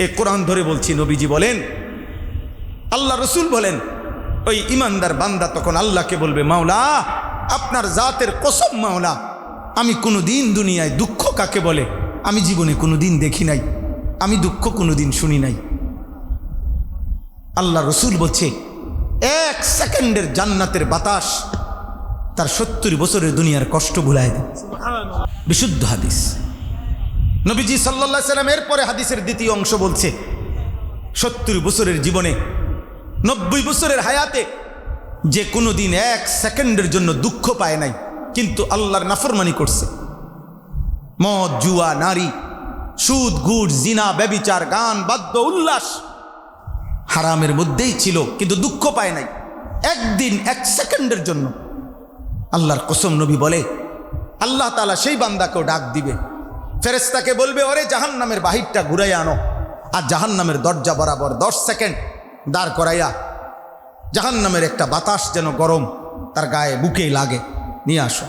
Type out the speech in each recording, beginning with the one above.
এ কোরআন ধরে বলছি। নবীজি বলেন, আল্লাহ রসুল বলেন, ওই ইমানদার বান্দা তখন আল্লাহকে বলবে, মাওলা আপনার জাতের কসম মাওলা, আমি কোনোদিন দুনিয়ায় দুঃখ কাকে বলে আমি জীবনে কোনোদিন দেখি নাই, আমি দুঃখ কোনোদিন শুনি নাই। আল্লাহ রসুল বলছে 1 সেকেন্ডের জান্নাতের বাতাস তার 70 বছরের দুনিয়ার কষ্ট ভুলায় দেয়। বিশুদ্ধ হাদিস। নবীজি সাল্লাল্লাহু আলাইহি সাল্লাম এরপরে হাদিসের দ্বিতীয় অংশ বলছে, 70 বছরের জীবনে 90 বছরের হায়াতে যে কোনোদিন 1 সেকেন্ডের জন্য দুঃখ পায় নাই, কিন্তু আল্লাহর নাফরমানি করছে, মদ জুয়া নারী সুদ ঘুষ জিনা ব্যভিচার গান বাদ্য উল্লাস হারামের মধ্যেই ছিল, কিন্তু দুঃখ পায় নাই একদিন 1 সেকেন্ডের জন্য। আল্লাহর কসম নবী বলে, আল্লাহ তাআলা সেই বান্দাকেও ডাক দিবে, ফেরেশতাকে বলবে, ওরে জাহান্নামের বাহিরটা ঘুরাইয়া আনো, আর জাহান্নামের দরজা বরাবর 10 সেকেন্ড দাঁড় করাইয়া জাহান্নামের একটা বাতাস যেন গরম তার গায়ে বুকে লাগে নিয়ে আসো।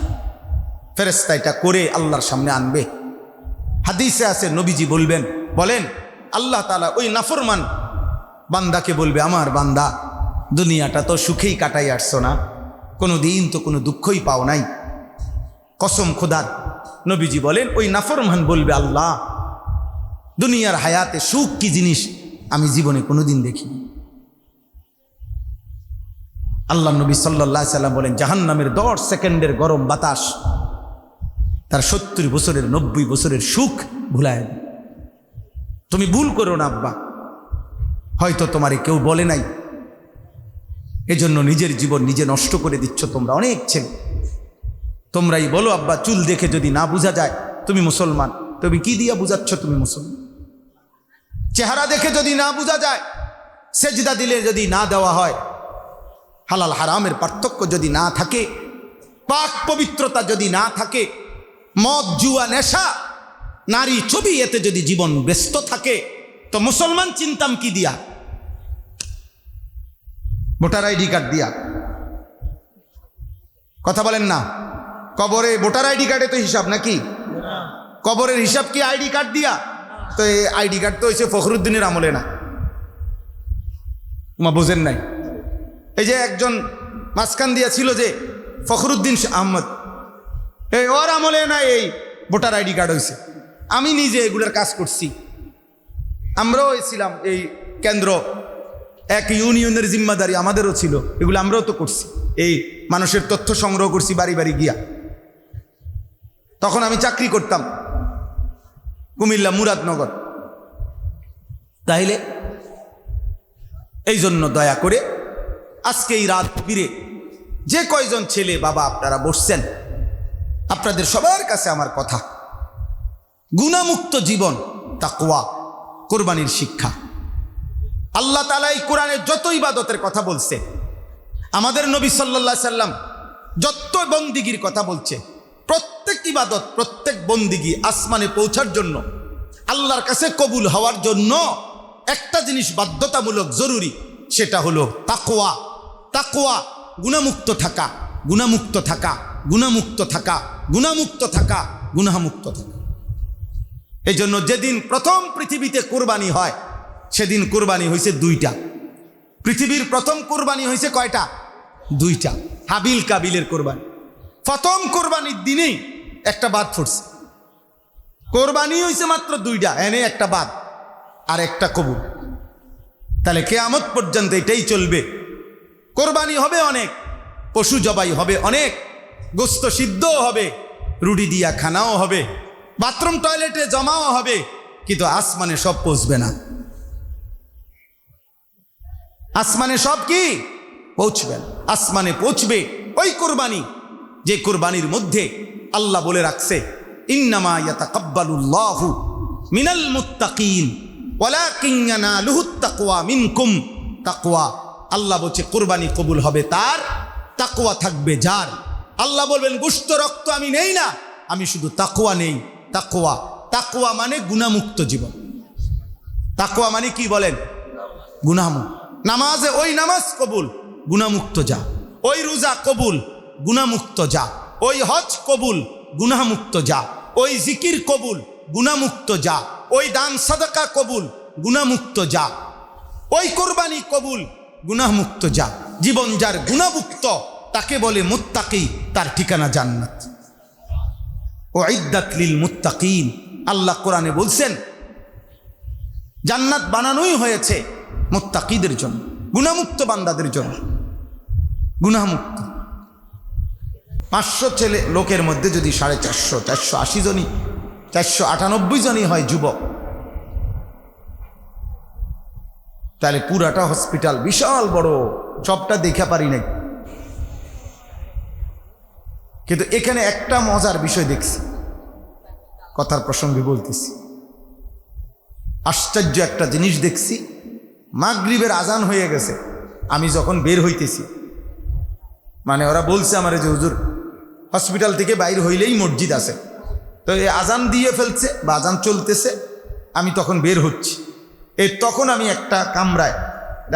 ফেরেশতা এটা করে আল্লাহর সামনে আনবে। হাদিসে আছে নবীজি বলেন আল্লাহ তাআলা ওই নাফরমান বান্দাকে বলবে, আমার বান্দা দুনিয়াটা তো সুখেই কাটাই আসছো না, কোনো দিন তো কোনো দুঃখই পাও নাই। কসম খোদার, নবীজি বলেন ওই নাফরমান বলবে, আল্লাহ দুনিয়ার হায়াতে সুখ কি জিনিস আমি জীবনে কোনোদিন দেখিনি। আল্লাহ নবী সাল্লাল্লাহু আলাইহি সাল্লাম বলেন, জাহান্নামের 10 সেকেন্ডের গরম বাতাস তার 70 বছরের 90 বছরের সুখ ভুলায় দেয়। তুমি ভুল করো না আব্বা, হয়তো তোমারে কেউ বলে নাই, এজন্য নিজের জীবন নিজে নষ্ট করে দিচ্ছ। তোমরা অনেক ছেলে, তোমরাই বলো আব্বা, চুল দেখে যদি না বোঝা যায় তুমি মুসলমান, তুমি কি দিয়া বুঝাচ্ছ তুমি মুসলমান? চেহারা দেখে যদি না বোঝা যায়, সেজদা দিলে যদি না দেওয়া হয়, হালাল হারামের পার্থক্য যদি না থাকে, পাক পবিত্রতা যদি না থাকে, মদ জুয়া নেশা নারী ছবি এতে যদি জীবন ব্যস্ত থাকে, তো মুসলমান চিন্তাম কি দিয়া? ভোটার আইডি কার্ড দিয়া? কথা বলেন না। কবরে ভোটার আইডি কার্ডে তো হিসাব নাকি? কবরের হিসাব কি আইডি কার্ড দিয়া? তো এই আইডি কার্ড তো হয়েছে ফখরুদ্দিনের আমলে না, মা বোঝেন নাই। এই যে একজন মাঝখান দিয়া ছিল যে ফখরুদ্দিন আহমদ, এই ওর আমলে না এই ভোটার আইডি কার্ড হয়েছে। আমি নিজে এগুলোর কাজ করছি, আমরাও ছিলাম এই কেন্দ্র, এক ইউনিয়নের জিম্মাদারি আমাদেরও ছিল, এগুলো আমরাও তো করছি। এই মানুষের তথ্য সংগ্রহ করছি বাড়ি বাড়ি গিয়া। তখন আমি চাকরি করতাম কুমিল্লা মুরাদনগর। তাইলে এই জন্য দয়া করে আজকে এই রাত ফিরে যে কয়জন ছেলে বাবা আপনারা বসছেন, আপনাদের সবার কাছে আমার কথা, গুনাহমুক্ত জীবন, তাকওয়া, কোরবানির শিক্ষা। আল্লাহ তাআলা এই কোরআনে যত ইবাদতের কথা বলছে, আমাদের নবী সাল্লাল্লাহু আলাইহি সাল্লাম যত বন্দিগির কথা বলছে, প্রত্যেক ইবাদত প্রত্যেক বন্দিগি আসমানে পৌঁছার জন্য, আল্লাহর কাছে কবুল হওয়ার জন্য একটা জিনিস বাধ্যতামূলক জরুরি, সেটা হলো তাকওয়া। তাকওয়া, গুনাহমুক্ত থাকা, গুনাহমুক্ত থাকা, গুনাহমুক্ত থাকা, গুনাহমুক্ত থাকা, গুনাহমুক্ত থাকা। এই জন্য যেদিন প্রথম পৃথিবীতে কোরবানি হয়, সেদিন কোরবানি হয়েছে 2টা। পৃথিবীর প্রথম কোরবানি হয়েছে কয়টা? 2টা। হাবিল কাবিলের কোরবানি। প্রথম কোরবানির দিনেই একটা বাদ ফুটছে। কোরবানি হয়েছে মাত্র 2টা, এনে একটা বাদ আর একটা কবুল। তাহলে কিয়ামত পর্যন্ত এটাই চলবে। কোরবানি হবে অনেক, পশু জবাই হবে অনেক, গোস্ত সিদ্ধও হবে, রুটি দিয়া খানাও হবে, বাথরুম টয়লেটে জমাও হবে, কিন্তু আসমানে সব পৌঁছবে না। আসমানে সব কি পৌঁছবে? আসমানে পৌঁছবে ওই কোরবানি, যে কোরবানির মধ্যে আল্লাহ বলে রাখছে, ইন্নামা ইয়াতাকাব্বালুল্লাহু মিনাল মুত্তাকিন ওয়ালাকিন ইয়ানালুহুত তাকওয়া মিনকুম। তাকওয়া, আল্লাহ বলছে কোরবানি কবুল হবে তার, তাকওয়া থাকবে যার। আল্লাহ বলবেন গোশত রক্ত আমি নেই না, আমি শুধু তাকওয়া নেই। তাকওয়া, তাকওয়া মানে গুনাহমুক্ত জীবন। তাকওয়া মানে কি বলেন? গুনাহমুক্ত। নামাজে ওই নামাজ কবুল, গুনাহমুক্ত যা। ওই রোজা কবুল, গুনাহমুক্ত যা। ওই হজ কবুল, গুনাহমুক্ত যা। ওই জিকির কবুল, গুনাহমুক্ত যা। ওই দান সাদাকা কবুল, গুনাহমুক্ত যা, ওই কোরবানি কবুল গুনাহমুক্ত যা। জীবন যার গুনাহমুক্ত তাকে বলে মুত্তাকি, তার ঠিকানা জান্নাত। উইদ্দাত লিল মুত্তাকিন, আল্লাহ কোরআনে বলছেন জান্নাত বানানোই হয়েছে মুত্তাকিদের জন্য, গুনাহমুক্ত বান্দাদের জন্য। গুনাহমুক্ত 500 ছেলে লোকের মধ্যে যদি 450 480 জনই 498 জনই হয় যুবক, তাহলে পুরাটা হসপিটাল বিশাল বড়, সবটা দেখা পারি নাই। কিন্তু এখানে একটা মজার বিষয় দেখছি, কথার প্রসঙ্গে বলতেছি। আশ্চর্য একটা জিনিস দেখছি, মাগরিবের আজান হয়ে গেছে, আমি যখন বের হইতেছি, মানে ওরা বলছে আমার যে হুজুর হসপিটাল থেকে বাইর হইলেই মসজিদ আছে, তো এই আজান দিয়ে ফেলছে বা আজান চলতেছে, আমি তখন বের হচ্ছি। তখন আমি একটা কামরায়,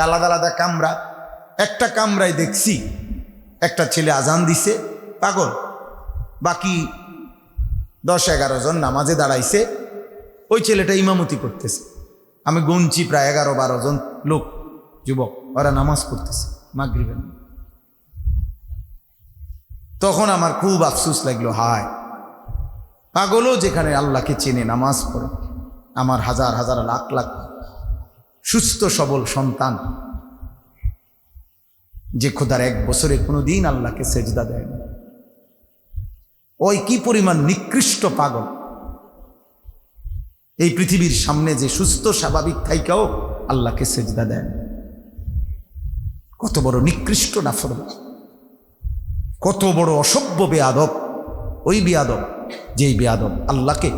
আলাদা আলাদা কামরা, একটা কামরায় দেখছি একটা ছেলে আজান দিছে পাগল, বাকি 10-11 জন নামাজে দাঁড়াইছে, ওই ছেলেটা ইমামতি করতেছে। আমি গুনছি প্রায় 11-12 জন লোক, যুবক, ওরা নামাজ পড়তেছে মাগরিবের। তখন আমার খুব আফসোস লাগলো, হায় পাগলও যেখানে আল্লাহকে চেনে নামাজ পড়ে, আমার হাজার হাজার লাখ লাখ সুস্থ সবল সন্তান যে খোদার 1 বছরে কোনোদিন আল্লাহকে সেজদা দেয় না, ওই কি পরিমাণ নিকৃষ্ট পাগল এই পৃথিবীর সামনে যে সুস্থ স্বাভাবিক থাইকাও আল্লাহকে সেজদা দেয়। কত বড় নিকৃষ্ট নাফরমান, কত বড় অসভ্য বেয়াদব ওই বেয়াদব, যেই বেয়াদব আল্লাহকে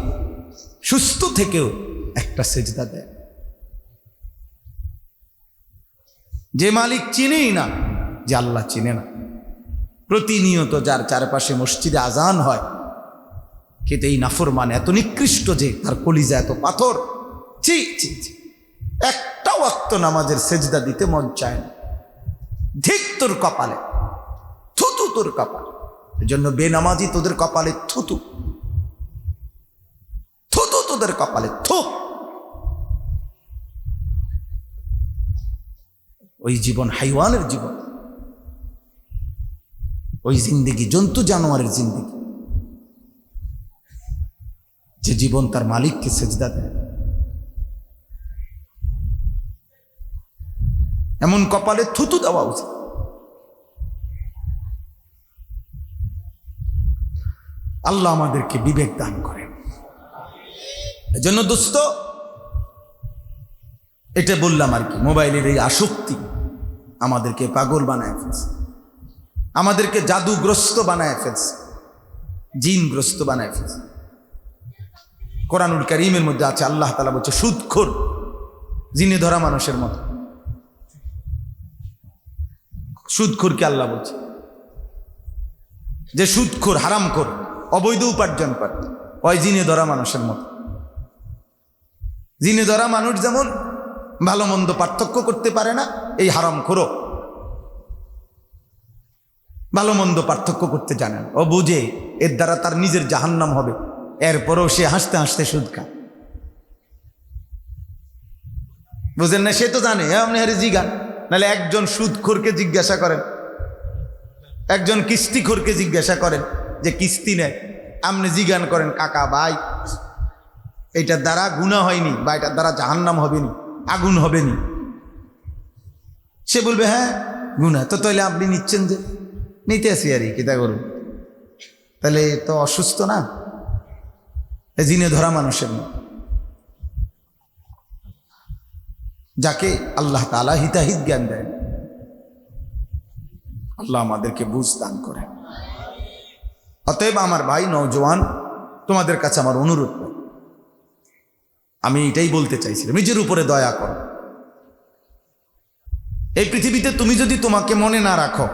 সুস্থ থেকেও একটা সেজদা দেয়। যে মালিক চিনেই না, যে আল্লাহ চিনে না, প্রতিনিয়ত যার চারপাশে মসজিদে আজান হয়, কিন্তু এই নাফরমান এত নিকৃষ্ট যে তার কলিজা এত পাথর, ছি ছি ছি, একটা ওয়াক্ত নামাজের সেজদা দিতে মন চায় না। ঠিক তোর কপালে, থুতু তোর কপালে। এজন্য বেনামাজি তোদের কপালে থুতু, থুতু তোদের কপালে থু। ওই জীবন হাইওয়ানের জীবন, ওই জিন্দেগি জন্তু জানোয়ারের জিন্দেগি, যে জীবন তার মালিককে সেজদা দেয়। এমন কপালে থুতু দেওয়া উচিত। আল্লাহ আমাদেরকে বিবেক দান করেন। এজন্য দোস্ত, এটা বললাম আর কি, মোবাইলের এই আসক্তি আমাদেরকে পাগল বানায় ফেলছে, আমাদেরকে জাদুগ্রস্ত বানায় ফেলছে, জিনগ্রস্ত বানায় ফেলছে। কোরআনুল কারীমের মধ্যে আছে, আল্লাহ তাআলা বলছে সুদখোর, জিনে ধরা মানুষের মতো। সুদখোরকে আল্লাহ বলছে যে সুদখোর, হারামখোর, অবৈধ উপার্জন করে, ওই জিনে ধরা মানুষের মতো। জিনে ধরা মানুষ যেমন ভালো মন্দ পার্থক্য করতে পারে না, এই হারামখোরও ভালো মন্দ পার্থক্য করতে জানে না। ও বুঝে এর দ্বারা তার নিজের জাহান্নাম হবে, এরপরও সে হাসতে হাসতে সুদ খায়। বুঝেন না? সে তো জানে, আপনি হারে জিগান, নাহলে একজন সুদখোরকে জিজ্ঞাসা করেন, একজন কিস্তিখোরকে জিজ্ঞাসা করেন যে কিস্তি নেয়, আপনি জিজ্ঞান করেন কাকা ভাই এইটার দ্বারা গুনাহ হয়নি বা এটার দ্বারা জাহান্নাম হবেনি, আগুন হবেনি, সে বলবে হ্যাঁ গুনাহ। তো তাহলে আপনি নিচ্ছেন যে, নিতে আসি আর কি, তা করুন, তাহলে তো অসুস্থ না, জিনে ধরা মানুষের না, যাকে আল্লাহ তাআলা হিতাহিত জ্ঞান দেন। আল্লাহ আমাদেরকে বুঝ দান করে। অতএব আমার ভাই নওজোয়ান, তোমাদের কাছে আমার অনুরোধ, আমি এটাই বলতে চাইছিলাম, নিজের উপরে দয়া করো। এই পৃথিবীতে তুমি যদি তোমাকে মনে না রাখো,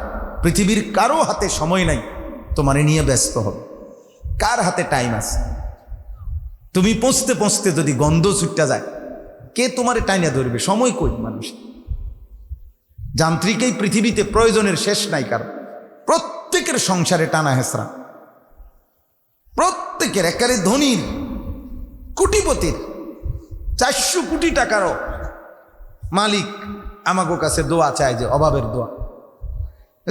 পৃথিবীর কারো হাতে সময় নাই তোমার নিয়ে ব্যস্ত হবে। কার হাতে টাইম আছে? তুমি পৌঁছতে পৌঁছতে যদি গন্ধ ছুটটা যায়, কে তোমারে টাইনা ধরবে? সময় কই মানুষ? যান্ত্রিক এই পৃথিবীতে প্রয়োজনের শেষ নাই কারো, প্রত্যেকের সংসারে টানা হেসরা, প্রত্যেকের, একেবারে ধনীর কোটিপতির 400 কোটি টাকারও মালিক আমাগো কাছে দোয়া চায়, যে অভাবের দোয়া।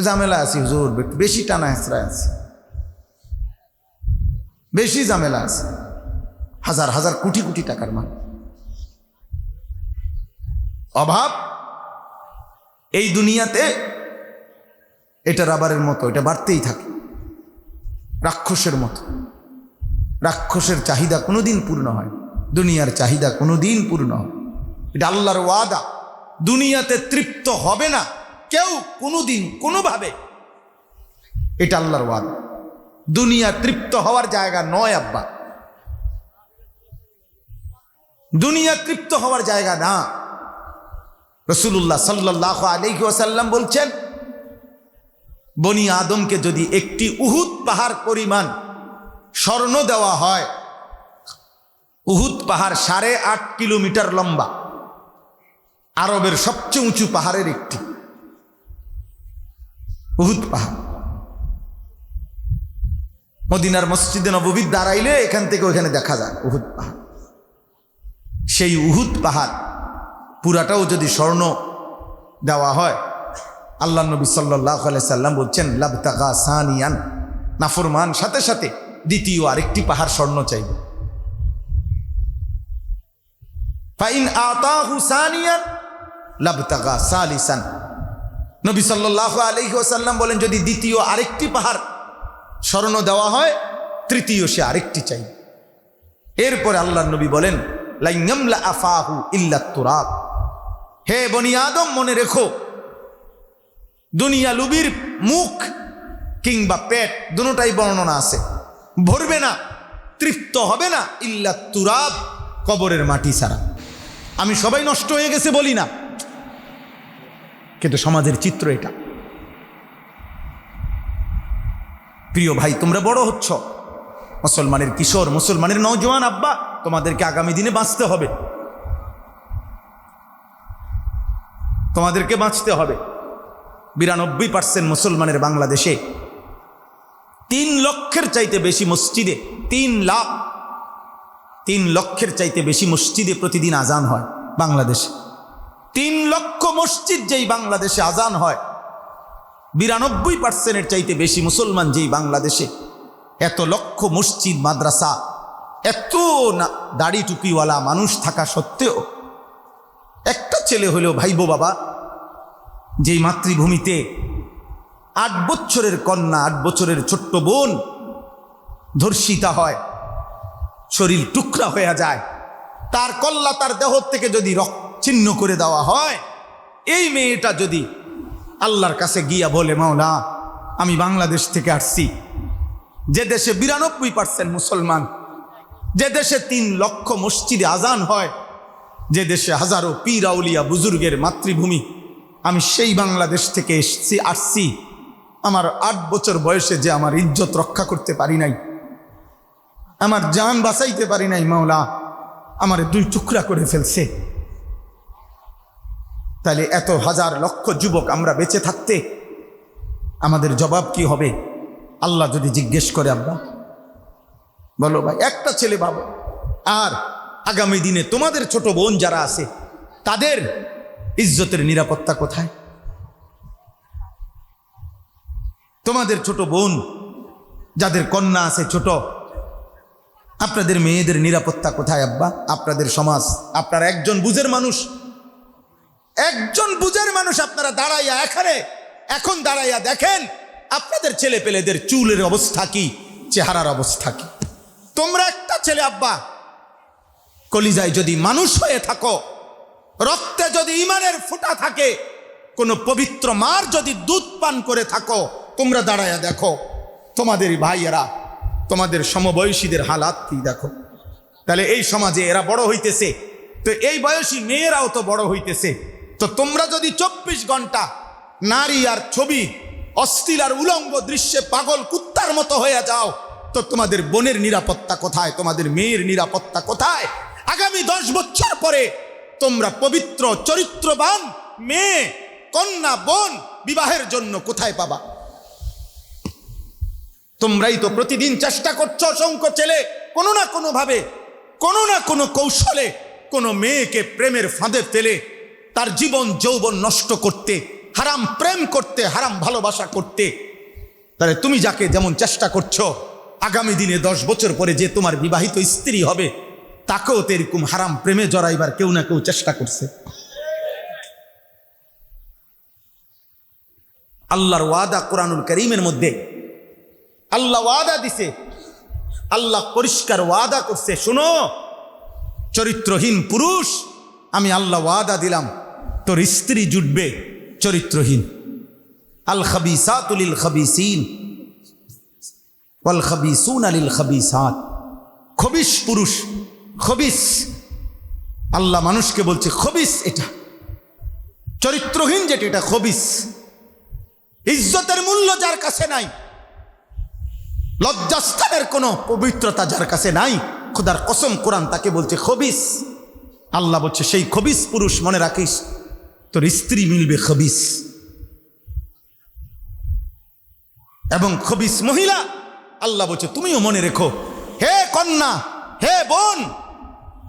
ঝামেলা আছে হুজুর, বেশি টানা হেঁচড়া আছে, বেশি ঝামেলা আছে। হাজার হাজার কোটি কোটি টাকার মালিক, অভাব এই দুনিয়াতে এটা রাবারের মতো, এটা বাড়তেই থাকে, রাক্ষসের মতো। রাক্ষসের চাহিদা কোনোদিন পূর্ণ হয়, দুনিয়ার চাহিদা কোনোদিন পূর্ণ হয়। এটা আল্লাহর ওয়াদা, দুনিয়াতে তৃপ্ত হবে না কেউ কোনোদিন কোনোভাবে, এটা আল্লাহর ওয়াদা। দুনিয়া তৃপ্ত হওয়ার জায়গা নয় আব্বা, দুনিয়া তৃপ্ত হওয়ার জায়গা না। রাসূলুল্লাহ সাল্লাল্লাহু আলাইহি ওয়াসাল্লাম বলছেন, বনি আদমকে যদি একটি উহুদ পাহাড় পরিমাণ স্বর্ণ দেওয়া হয়, উহুদ পাহাড় 8.5 কিলোমিটার লম্বা, আরবের সবচেয়ে উঁচু পাহাড়ের একটি উহুদ পাহাড়। মদিনার মসজিদে নববীর দাঁড়াইলে এখান থেকে ওইখানে দেখা যায় উহুদ পাহাড়। সেই উহুদ পাহাড় পুরাটাও যদি স্বর্ণ দেওয়া হয়, আল্লাহ নবী সাল্লাল্লাহু আলাইহি সাল্লাম বলছেন, লাবতাগা সানিয়ান, নাফরমান সাথে সাথে দ্বিতীয় আরেকটি পাহাড় স্বর্ণ চাইবে। ফাইন আতাহু সানিয়ান লাবতাগা সালিসান, নবী সাল্লাল্লাহু আলাইহি ওয়াসাল্লাম বলেন, যদি দ্বিতীয় আরেকটি পাহাড় স্বর্ণ দেওয়া হয়, তৃতীয় সে আরেকটি চাই। এরপরে আল্লাহর নবী বলেন, লা ইয়ামলা আফাহু ইল্লা তুরাব, হে বনি আদম মনে রেখো, দুনিয়া লুবির মুখ কিংবা পেট দুটোটাই বর্ণনা আছে, ভরবে না, তৃপ্ত হবে না, ইল্লা তুরাব, কবরের মাটি ছাড়া। আমি সবাই নষ্ট হয়ে গেছে বলি না, কিন্তু সমাজের চিত্র এটা। প্রিয় ভাই, তোমরা বড় হচ্ছ, মুসলমানের কিশোর, মুসলমানের নওজোয়ান আব্বা, তোমাদেরকে আগামী দিনে বাঁচতে হবে, তোমাদেরকে বাঁচতে হবে। 92% মুসলমানের বাংলাদেশে 3 লক্ষের চাইতে বেশি মসজিদে, 3 লক্ষের চাইতে বেশি মসজিদে প্রতিদিন আজান হয় বাংলাদেশে। 3 লক্ষ মসজিদ যেই বাংলাদেশে আজান হয়, 92%-এর চাইতে বেশি মুসলমান যেই বাংলাদেশে, এত লক্ষ মসজিদ মাদ্রাসা, এত দাড়ি টুপিওয়ালা মানুষ থাকা সত্ত্বেও একটা ছেলে হলেও ভাইবো বাবা, যেই মাতৃভূমিতে 8 বছরের কন্যা, 8 বছরের ছোট্ট বোন ধর্ষিতা হয়, শরীর টুকরা হয়ে যায়, তার কল্লা তার দেহ থেকে যদি ছিন্ন করে দেওয়া হয়, এই মেয়েটা যদি আল্লাহর কাছে গিয়া বলে, মাওলা আমি বাংলাদেশ থেকে আসছি, যে দেশে 92% মুসলমান, যে দেশে 3 লক্ষ মসজিদে আজান হয়, যে দেশে হাজারো পীর আউলিয়া বুজুর্গের মাতৃভূমি, আমি সেই বাংলাদেশ থেকে আসছি, আমার 8 বছর বয়সে যে আমার ইজ্জত রক্ষা করতে পারি নাই, আমার জান বাঁচাইতে পারি নাই, মাওলা আমার 2 টুকরা করে ফেলছে। তাহলে এত হাজার লক্ষ যুবক আমরা বেঁচে থাকতে আমাদের জবাব কি হবে? আল্লাহ যদি জিজ্ঞেস করে, আব্বা বলো ভাই, একটা ছেলে ভাবো, আর আগামী দিনে তোমাদের ছোট বোন যারা আছে তাদের ইজ্জতের নিরাপত্তা কোথায়? তোমাদের ছোট বোন যাদের কন্যা আছে ছোট, আপনাদের মেয়েদের নিরাপত্তা কোথায় আব্বা? আপনাদের সমাজ, আপনারা একজন বুঝের মানুষ, আপনারা দাঁড়াইয়া এখন দাঁড়াইয়া দেখেন আপনাদের ছেলে পেলেদের চুলের অবস্থা কি, চেহারার অবস্থা কি। তোমরা একটা ছেলে আব্বা, কলিজায় যদি মানুষ হয়ে থাকো, রক্তে যদি ঈমানের ফোঁটা থাকে, কোন পবিত্র মার যদি দুধ পান করে থাকো, তোমরা দাঁড়াইয়া দেখো তোমাদের ভাইয়েরা, তোমাদের সমবয়সীদের হালাত কি দেখো। তাহলে এই সমাজে এরা বড় হইতেছে, তো এই বয়সী মেয়েরাও তো বড় হইতেছে। তো তোমরা যদি 24 ঘন্টা নারী আর ছবি, অশ্লীল আর উলঙ্গ দৃশ্যে পাগল কুত্তার মতো হয়ে যাও, তো তোমাদের বোনের নিরাপত্তা কোথায়? তোমাদের মেয়ের নিরাপত্তা কোথায়? আগামী 10 বছর পরে তোমরা পবিত্র চরিত্রবান মেয়ে, কন্যা, বোন বিবাহের জন্য কোথায় পাবা? তোমরাই তো প্রতিদিন চেষ্টা করছো, অসংখ্য ছেলে কোনো না কোনো ভাবে, কোনো না কোনো কৌশলে কোনো মেয়েকে প্রেমের ফাঁদে ফেলে তার জীবন যৌবন নষ্ট করতে, হারাম প্রেম করতে, হারাম ভালোবাসা করতে, তাহলে তুমি যাকে যেমন চেষ্টা করছো, আগামী দিনে 10 বছর পরে যে তোমার বিবাহিত স্ত্রী হবে তাকেও তো এরকম হারাম প্রেমে জড়াইবার কেউ না কেউ চেষ্টা করছে। আল্লাহর ওয়াদা কোরআনুল কারীমের মধ্যে আল্লাহ ওয়াদা দিছে, আল্লাহ পরিষ্কার ওয়াদা করছে, শোনো চরিত্রহীন পুরুষ, আমি আল্লাহ ওয়াদা দিলাম তোর স্ত্রী জুটবে চরিত্রহীন। আল খাবিসাতু লিল খাবিসিন ওয়াল খাবিসুনা লিল খাবিসাত। খবিস পুরুষ, খবিস, আল্লাহ মানুষকে বলছে খবিস, এটা চরিত্রহীন যেটা, এটা খবিস। ইজ্জতের মূল্য যার কাছে নাই, লজ্জাস্থানের কোনো পবিত্রতা যার কাছে নাই, খোদার কসম কোরআন তাকে বলছে খবিস। আল্লাহ বলছে সেই খবিস পুরুষ মনে রাখিস তোর স্ত্রী মিলবে খবিস, এবং খবিস মহিলা আল্লাহ বলছে তুমিও মনে রেখো। হে কন্যা, হে বোন,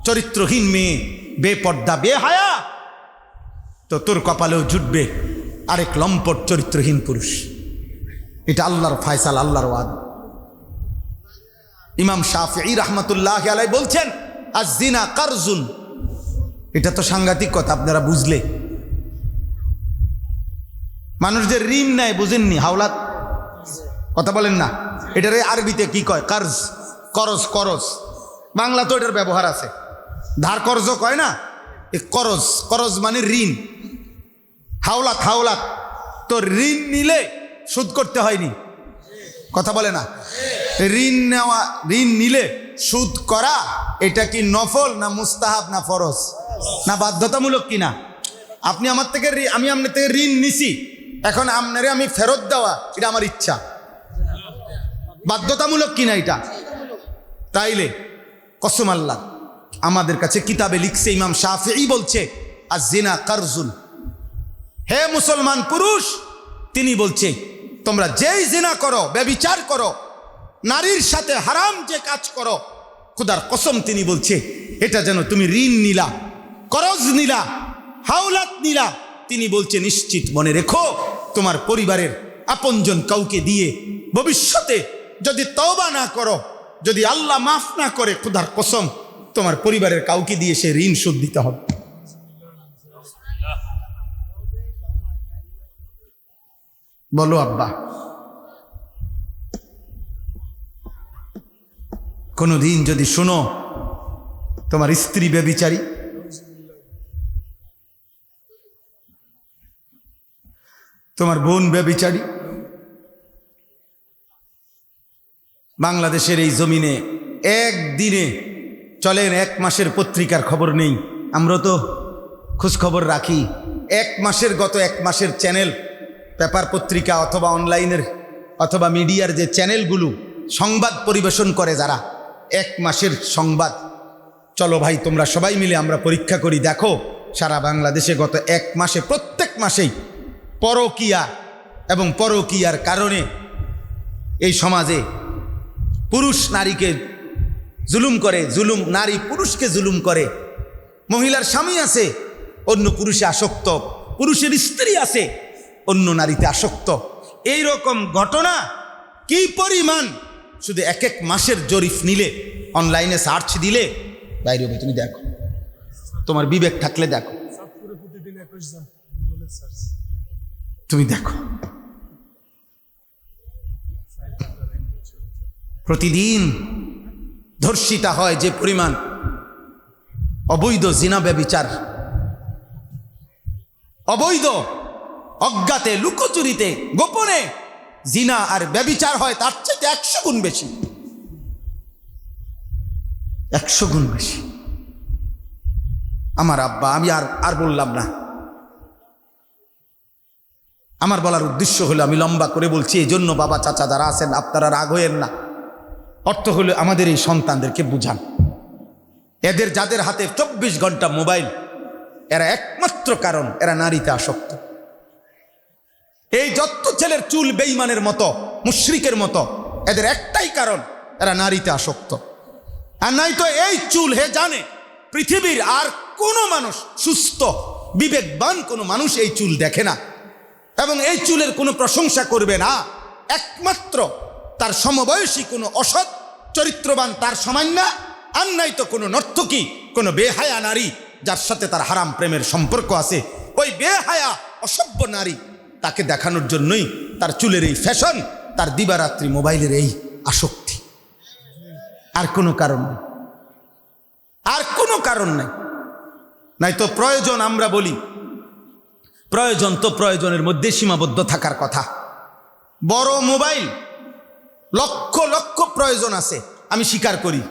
চরিত্রহীন মেয়ে, বেপর্দা, বেহায়া, তো তোর কপালেও জুটবে আরেক লম্পট চরিত্রহীন পুরুষ। এটা আল্লাহর ফায়সাল, আল্লাহর ওয়াদা। ইমাম শাফিঈ রাহমাতুল্লাহি আলাইহি বলছেন আয-যিনা কারজুন। এটা তো সাংঘাতিক কথা, আপনারা বুঝলে। মানুষ যে ঋণ নেয়, বুঝেননি? হাওলাত কথা বলেন না, এটারে আরবিতে কি কয়? কার্জ, করজ। করজ বাংলা তো এটার ব্যবহার আছে, ধার কর্জ কয় না, এই করজ, করজ মানে ঋণ। হাওলাত, হাওলাত তো ঋণ নিলে সুদ করতে হয়নি, কথা বলে না? ঋণ নেওয়া, ঋণ নিলে সুদ করা, এটা কি নফল না মুস্তাহাব না ফরজ না বাধ্যতামূলক কিনা? আপনি আমার থেকে, আমি আপনার থেকে ঋণ নিছি, এখন আপনারে আমি ফেরত দেওয়া, এটা আমার ইচ্ছা, বাধ্যতামূলক কিনা এটা? তাইলে কসম আল্লাহ, আমাদের কাছে কিতাবে লিখছে, ইমাম শাফিঈ বলছে আয-যিনা কারজুন। হে মুসলমান পুরুষ, তিনি বলছে তোমরা যেই জিনা করো, ব্যভিচার করো, নারীর সাথে হারাম যে কাজ করো, খোদার কসম তিনি বলছে এটা যেন তুমি ঋণ নিলা, করজ নিলা, হাওলাত নিলা, তিনি বলছে নিশ্চিত মনে রেখো তোমার পরিবারের আপনজন কাউকে দিয়ে ভবিষ্যতে যদি তওবা না করো, যদি আল্লাহ মাফ না করে, খোদার কসম তোমার পরিবারের কাউকে দিয়ে সে ঋণ শোধ দিতে হবে। বলো আব্বা, কোনদিন যদি শোনো তোমার স্ত্রী ব্যভিচারী, তোমার বোন ব্যভিচারী, বাংলাদেশের এই জমিনে একদিনে চলেন 1 মাসের পত্রিকার খবর নেই, আমরা তো খোঁজ খবর রাখি। 1 মাসের, গত 1 মাসের চ্যানেল, পেপার পত্রিকা অথবা অনলাইনের অথবা মিডিয়ার যে চ্যানেলগুলো সংবাদ পরিবেশন করে, যারা 1 মাসের সংবাদ, চলো ভাই তোমরা সবাই মিলে আমরা পরীক্ষা করি, দেখো সারা বাংলাদেশে গত 1 মাসে, প্রত্যেক মাসেই পরকীয়া এবং পরকীয়ার কারণে এই সমাজে পুরুষ নারীকে জুলুম করে, জুলুম, নারী পুরুষকে জুলুম করে, মহিলার স্বামী আছে অন্য পুরুষে আসক্ত, পুরুষের স্ত্রী আছে অন্য নারীতে আসক্ত। এই রকম ঘটনা কি পরিমাণ, শুধু 1 মাসের জরিপ নিলে, অনলাইনে সার্চ দিলে বাইরে হবে, তুমি দেখো, তোমার বিবেক থাকলে দেখো, তুমি দেখো, প্রতিদিন ধর্ষিতা হয় যে পরিমাণ, অবৈধ জিনা ব্যভিচার, অবৈধ অজ্ঞাতে, লুকোচুরিতে, গোপনে জিনা আর ব্যভিচার হয়, তার চাইতে 100 গুণ বেশি, 100 গুণ বেশি। আমার আব্বা, আমি আর বললাম না, আমার বলার উদ্দেশ্য হলো, আমি লম্বা করে বলছি এই জন্য, বাবা চাচা যারা আছেন আপনারা রাগ হয়েন না, অর্থ হলো আমাদের এই সন্তানদেরকে বুঝান, এদের যাদের হাতে 24 ঘন্টা মোবাইল, এরা একমাত্র কারণ এরা নারীতে আসক্ত। এই যত ছেলের চুল বেঈমানের মতো, মুশরিকের মতো, এদের একটাই কারণ, এরা নারীতে আসক্ত। আর নাই তো এই চুল, হে জানে পৃথিবীর আর কোনো মানুষ, সুস্থ বিবেকবান কোনো মানুষ এই চুল দেখে না এবং এই চুলের কোনো প্রশংসা করবে না। একমাত্র তার সমবয়সী কোনো অসৎ চরিত্রবান তার সমান না, আর নাই তো কোনো নর্তকী, কোনো বেহায়া নারী যার সাথে তার হারাম প্রেমের সম্পর্ক আছে, ওই বেহায়া অসভ্য নারী তাকে দেখানোর জন্যই তার চুলের এই ফ্যাশন, তার দিবারাত্রি মোবাইলের এই আসক্তি। আর কোনো কারণ নেই, আর কোনো কারণ নেই। নাই তো প্রয়োজন, আমরা বলি প্রয়োজন তো প্রয়োজনের মধ্যে সীমাবদ্ধ থাকার কথা। বড় মোবাইল, লক্ষ লক্ষ প্রয়োজন আছে, আমি স্বীকার করি।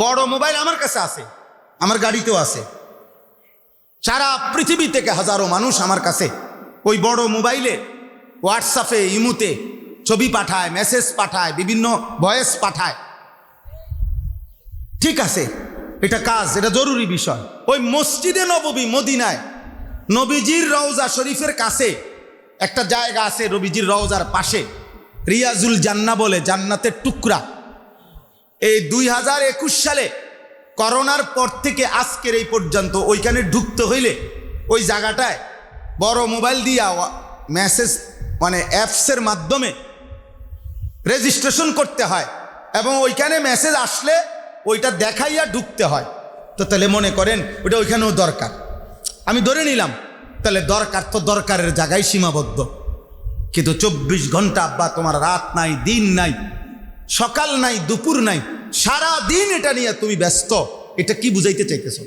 বড় মোবাইল আমার কাছে আছে, আমার গাড়িতেও আছে। সারা পৃথিবী থেকে হাজারো মানুষ আমার কাছে ওই বড় মোবাইলে হোয়াটসঅ্যাপে, ইমুতে ছবি পাঠায়, মেসেজ পাঠায়, বিভিন্ন ভয়েস পাঠায়। ঠিক আছে, এটা কাজ, এটা জরুরি বিষয়। ওই মসজিদে নববী মদিনায় নবীজির রওজা শরীফের কাছে একটা জায়গা আছে, নবীজির রওজার পাশে রিয়াজুল জান্নাহ বলে, জান্নাতের টুকরা। এই 2021 সালে করোনার পর থেকে আজকের এই পর্যন্ত ওইখানে ঢুকতে হইলে ওই জায়গাটায় বড় মোবাইল দিয়া মেসেজ মানে অ্যাপসের মাধ্যমে রেজিস্ট্রেশন করতে হয় এবং ওইখানে মেসেজ আসলে ওইটা দেখাইয়া ঢুকতে হয়। তো তাহলে মনে করেন ওইটা ওইখানেও দরকার, আমি ধরে নিলাম তাহলে দরকার তো দরকারের জায়গায় সীমাবদ্ধ। কিন্তু 24 ঘন্টা আব্বা, তোমার রাত নাই, দিন নাই, সকাল নাই, দুপুর নাই, সারা দিন এটা নিয়ে তুমি ব্যস্ত। এটা কি বুঝাইতে চাইতেছ?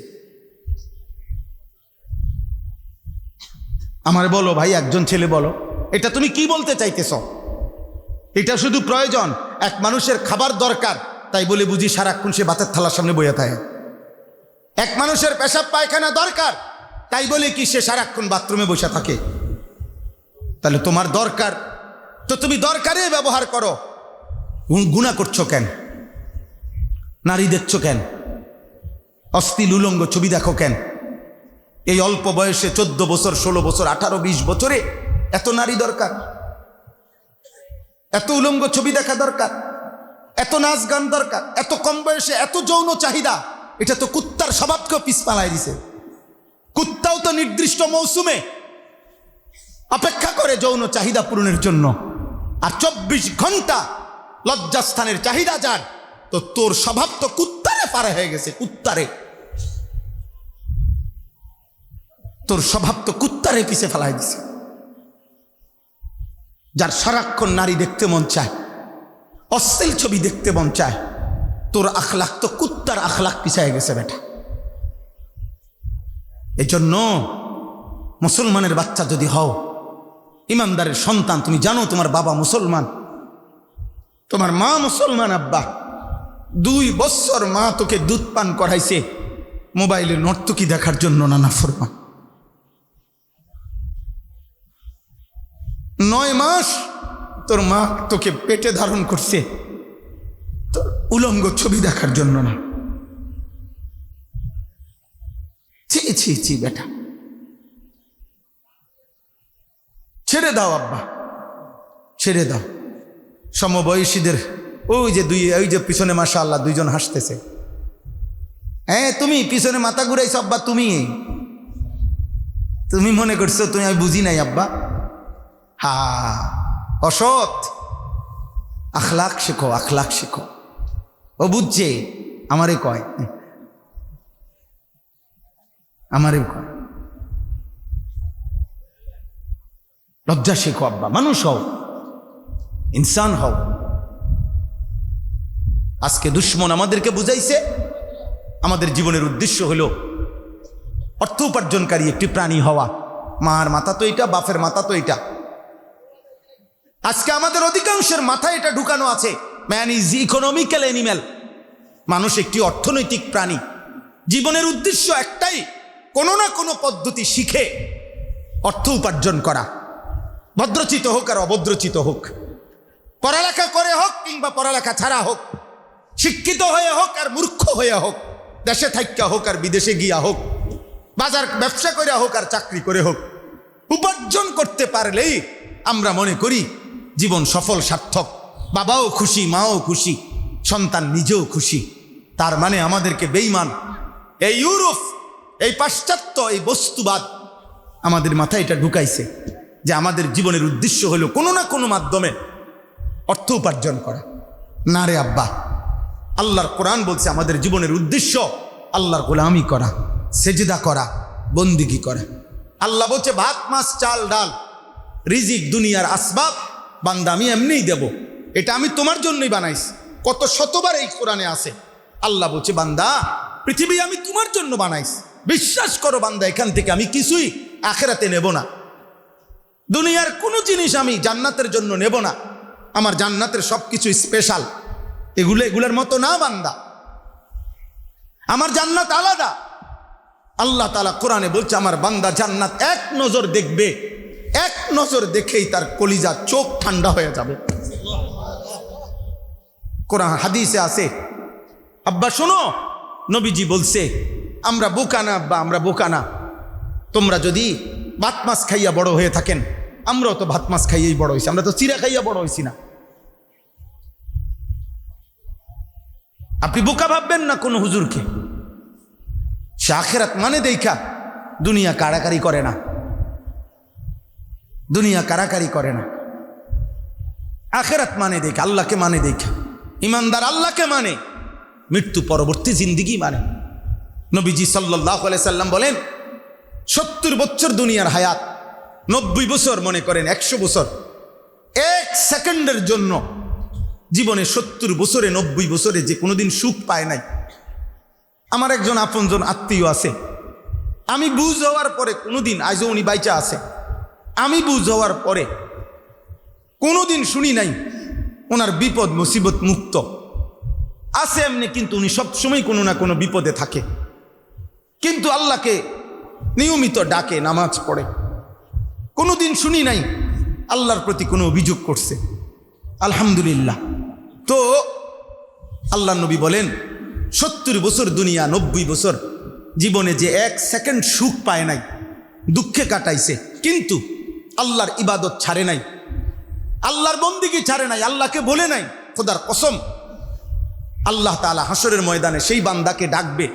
আমার বলো ভাই, একজন ছেলে বলো, এটা তুমি কি বলতে চাইতেছ? এটা শুধু প্রয়োজন, এক মানুষের খাবার দরকার তাই বলে বুঝি সারাক্ষণ সে ভাতের থালার সামনে বইয়া থাকে? এক মানুষের পেশাব পায়খানা দরকার তাই বলে কি সে সারাক্ষণ বাথরুমে বসে থাকে? তাহলে তোমার দরকার তো তুমি দরকারে ব্যবহার করো। গুনাহ করছো কেন? নারী দেখছো কেন? অশ্লীল উলঙ্গ ছবি দেখো কেন? এই অল্প বয়সে 14 বছর, 16 বছর, 18, 20 বছরে এত নারী দরকার, এত উলঙ্গ ছবি দেখা দরকার, এত নাচ গান দরকার, এত কম বয়সে এত যৌন চাহিদা। এটা তো কুত্তার স্বভাবকেও পিছ পালাই দিছে। কুত্তাও তো নির্দিষ্ট মৌসুমে অপেক্ষা করে যৌন চাহিদা পূরণের জন্য, আর 24 ঘন্টা লজ্জাস্থানের চাহিদা যার, তো তোর স্বভাব তো কুত্তারে পারে হয়ে গেছে। কুত্তারে, তোর স্বভাব তো কুত্তারে পিছে ফেলাই দিছে। যার সারাক্ষণ নারী দেখতে মন চায়, অশ্লীল ছবি দেখতে মন চায়, তোর আখলাক তো কুত্তার আখলাক পিছায় গেছে বেটা। এই জন্য মুসলমানের বাচ্চা যদি হও, ইমানদারের সন্তান, তুমি জানো তোমার বাবা মুসলমান, তোমার মা মুসলমান, আব্বা 2 বছর মা তোকে দুধ পান করাইছে মোবাইলে নর্তকী দেখার জন্য, না নাফরমান। 9 মাস তোর মা তোকে পেটে ধারণ করছে তোর উলঙ্গ ছবি দেখার জন্য না। ছি ছি ছি বেটা, ছেড়ে দাও আব্বা, ছেড়ে দাও। সমবয়সীদের ওই যে পিছনে মাশাআল্লাহ 2 জন হাসতেছে। হ্যাঁ, তুমি পিছনে মাথা ঘুরাইছো আব্বা, তুমি মনে করছো তুমি আমি বুঝি নাই আব্বা। হা, অসৎ। আখলাক শেখো, আখলাক শেখো। ও বুঝছে, আমারে কয়, লজ্জা শেখো আব্বা, মানুষ হও, ইনসান হও। আজকে দুশ্মন আমাদেরকে বুঝাইছে আমাদের জীবনের উদ্দেশ্য হলো অর্থ উপার্জনকারী একটি প্রাণী হওয়া। মার মাথা তো এটা, বাপের মাথা তো এটা। আজকে আমাদের অধিকাংশের মাথায় এটা ঢুকানো আছে, ম্যান ইজ ইকোনমিক্যাল অ্যানিম্যাল। মানুষ একটি অর্থনৈতিক প্রাণী। জীবনের উদ্দেশ্য একটাই, কোনো না কোনো পদ্ধতি শিখে অর্থ উপার্জন করা, ভদ্রচিত হোক আর অভদ্রচিত হোক, পড়ালেখা করে হোক কিংবা পড়ালেখা ছাড়া হোক, শিক্ষিত হয়ে হোক আর মূর্খ হয়ে হোক, দেশে থাইকা হোক আর বিদেশে গিয়া হোক, বাজার ব্যবসা করে হোক আর চাকরি করে হোক, উপার্জন করতে পারলেই আমরা মনে করি জীবন সফল, সার্থক। বাবাও খুশি, মাও খুশি, সন্তান নিজেও খুশি। তার মানে আমাদেরকে বেঈমান এই ইউরোপ, এই পাশ্চাত্য এই বস্তুবাদ আমাদের মাথায় এটা ঢুকাইছে যে আমাদের জীবনের উদ্দেশ্য হলো কোনো না কোনো মাধ্যমে অর্থ উপার্জন করা। না রে আব্বা, আল্লাহর কোরআন বলছে আমাদের জীবনের উদ্দেশ্য আল্লাহর গোলামি করা, সেজদা করা, বন্দিগি করা। আল্লাহ বলছে ভাত মাছ চাল ডাল রিজিক দুনিয়ার আসবাব বান্দা আমি এমনিই দেব, এটা আমি তোমার জন্যই বানাইছি। কত শতবার এই কোরআনে আছে। আল্লাহ বলছে বান্দা পৃথিবী আমি তোমার জন্য বানাইছি, বিশ্বাস করো বান্দা এখান থেকে আমি কিছুই আখেরাতে নেব না। দুনিয়ার কোনো জিনিস আমি জান্নাতের জন্য নেব না। আমার জান্নাতের সব কিছু স্পেশাল, এগুলোর মতো না বান্দা, আমার জান্নাত আলাদা। আল্লাহ তাআলা কোরআনে বলছে আমার বান্দা জান্নাত এক নজর দেখবে, এক নজর দেখেই তার কলিজা চোখ ঠান্ডা হয়ে যাবে। কোরআন হাদিসে আছে। আব্বা শোনো, নবীজি বলছে আমরা বোকা না আব্বা, আমরা বোকা না। তোমরা যদি ভাত মাছ খাইয়া বড় হয়ে থাকেন, আমরাও তো ভাত মাছ খাইয়েই বড় হয়েছি, আমরা তো চিরা খাইয়া বড় হয়েছি না। আপনি বোকা ভাববেন না কোনো হুজুরকে। সে আখেরাত মানে দেখা দুনিয়া কাড়াকাড়ি করে না, দুনিয়া কাড়াকাড়ি করে না। আখেরাত মানে দেখা, আল্লাহকে মানে দেখা। ইমানদার আল্লাহকে মানে, মৃত্যু পরবর্তী জিন্দিগি মানে। নবীজি সাল্লাল্লাহু আলাইহি সাল্লাম বলেন 70 বছর দুনিয়ার হায়াত, 90 বছর মনে করেন 100 বছর। এক সেকেন্ডের জন্য জীবনে 70 বছরে 90 বছরে যে কোনোদিন সুখ পায় নাই। আমার একজন আপনজন আত্মীয় আছে, আমি বুঝ হওয়ার পরে কোনোদিন, আজও উনি বাইচা আছে, আমি বুঝ হওয়ার পরে কোনোদিন শুনি নাই ওনার বিপদ মুসিবত মুক্ত আছে এমনি, কিন্তু উনি সবসময় কোনো না কোনো বিপদে থাকে। কিন্তু আল্লাহকে নিয়মিত ডাকে, নামাজ পড়ে, কোনোদিন শুনি নাই আল্লাহর প্রতি কোনো অভিযোগ করছে। আলহামদুলিল্লাহ। তো আল্লাহ নবী বলেন 70 বছর দুনিয়া, 90 বছর জীবনে যে এক সেকেন্ড সুখ পায় নাই, দুঃখে কাটাইছে, কিন্তু আল্লাহর ইবাদত ছাড়ে নাই, আল্লাহর বন্দিগি ছাড়ে নাই, আল্লাহকে বলে নাই, খোদার কসম আল্লাহ তাআলা হাসরের ময়দানে সেই বান্দাকে ডাকবে